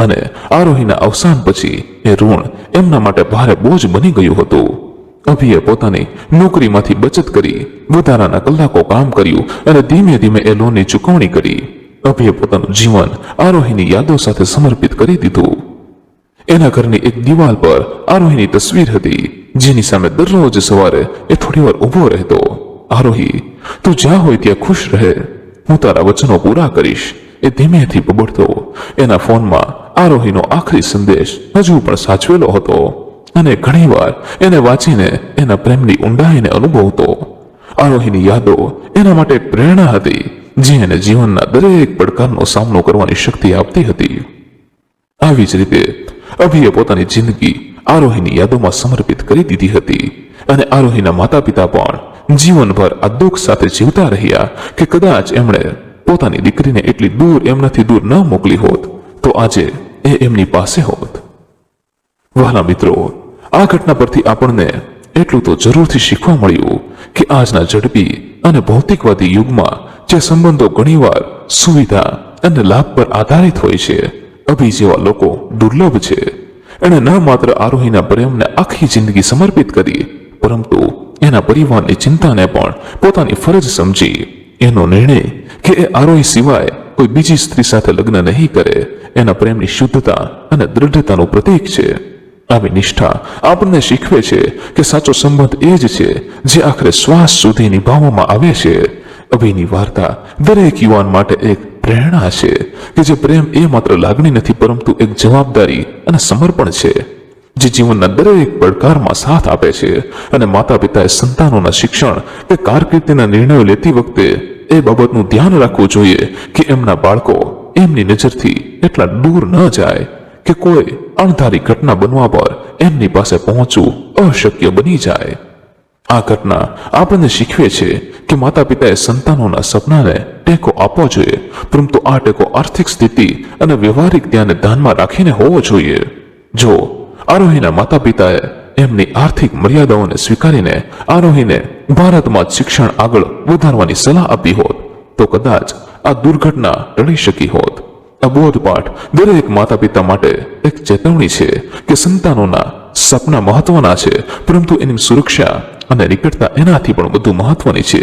Speaker 1: અને આરોહીના અવસાન પછી એ ઋણ એમના માટે ભારે બોજ બની ગયું હતું. અભિએ પોતાની નોકરીમાંથી બચત કરી વધારાના કલાકો કામ કર્યું અને ધીમે ધીમે એ લોનની ચૂકવણી કરી. અભિએ પોતાનું જીવન આરોહીની યાદો સાથે સમર્પિત કરી દીધું. એના ઘરની એક દિવાલ પર આરોહીની તસવીર હતી, જેની સામે દરરોજ સવારે એ થોડીવાર ઊભો રહેતો. આરોહી, તું જ્યાં હોય ત્યાં ખુશ રહે. હું તારા વચનો પૂરા કરીશ. એ ધીમેથી બબડતો. એના ફોનમાં આરોહીનો આખરી સંદેશ હજુ પણ સાચવેલો હતો અને ઘણીવાર એને વાંચીને એના પ્રેમની ઊંડાઈને અનુભવતો. આરોહીની યાદો એના માટે એક પ્રેરણા હતી, જે એને જીવનના દરેક પડકારનો સામનો કરવાની શક્તિ આપતી હતી. આવી જ રીતે અભિએ પોતાની જિંદગી આરોહીની યાદોમાં સમર્પિત કરી દીધી હતી અને આરોહીના માતા પિતા પણ જીવનભર આ દુઃખ સાથે જીવતા રહ્યા કે કદાચ એમણે પોતાની દીકરીને એટલી દૂર એમનાથી દૂર ન મોકલી હોત તો આજે એ એમની પાસે હોત. વહાલા મિત્રો, આ ઘટના પરથી આપણને એટલું તો જરૂરથી શીખવા મળ્યું કે આજના ઝડપી અને ભૌતિકવાદી યુગમાં જે સંબંધો ઘણીવાર સુવિધા અને લાભ પર આધારિત હોય છે, અભી જેવા લોકો દુર્લભ છે. એણે ન માત્ર આરોહીના પ્રેમને આખી જિંદગી સમર્પિત કરી, પરંતુ એના પરિવારની ચિંતાને પણ પોતાની ફરજ સમજી. એનો નિર્ણય કે એ આરોહી સિવાય કોઈ બીજી સ્ત્રી સાથે લગ્ન નહીં કરે, એના પ્રેમની શુદ્ધતા અને દૃઢતાનું પ્રતીક છે. આવી નિષ્ઠા આપણને શીખવે છે કે સાચો સંબંધ એ જ છે જે આખરે શ્વાસ સુધી નિભાવવામાં આવે છે. અભિની વાર્તા દરેક યુવાન માટે એક પ્રેરણા છે કે જે પ્રેમ એ માત્ર લાગણી નથી, પરંતુ એક જવાબદારી અને સમર્પણ છે, જે જીવનના દરેક પડકારમાં સાથ આપે છે. અને માતા પિતાએ સંતાનોના શિક્ષણ કે કારકિર્દીના નિર્ણયો લેતી વખતે એ બાબતનું ધ્યાન રાખવું જોઈએ કે એમના બાળકો એમની નજરથી એટલા દૂર ન જાય કે કોઈ અણધારી ઘટના બનવા પર એમની પાસે પહોંચવું અશક્ય બની જાય. આ ઘટના આપણને શીખવે છે કે માતા પિતાએ સંતાનોના સપનાને ટેકો આપવો જોઈએ, પરંતુ આ ટેકો આર્થિક સ્થિતિ અને વ્યવહારિક ધ્યાનને ધ્યાનમાં રાખીને હોવો જોઈએ. જો આરોહીના માતા પિતાએ એમની આર્થિક મર્યાદાઓને સ્વીકારીને આરોહીને ભારતમાં જ શિક્ષણ આગળ વધારવાની સલાહ આપી હોત, તો કદાચ આ દુર્ઘટના ટળી શકી હોત. આ બોધપાઠ દરેક માતા પિતા માટે એક ચેતવણી છે કે સંતાનોના સપના મહત્વના છે, પરંતુ એની સુરક્ષા અને નિકટતા એનાથી પણ વધુ મહત્વની છે.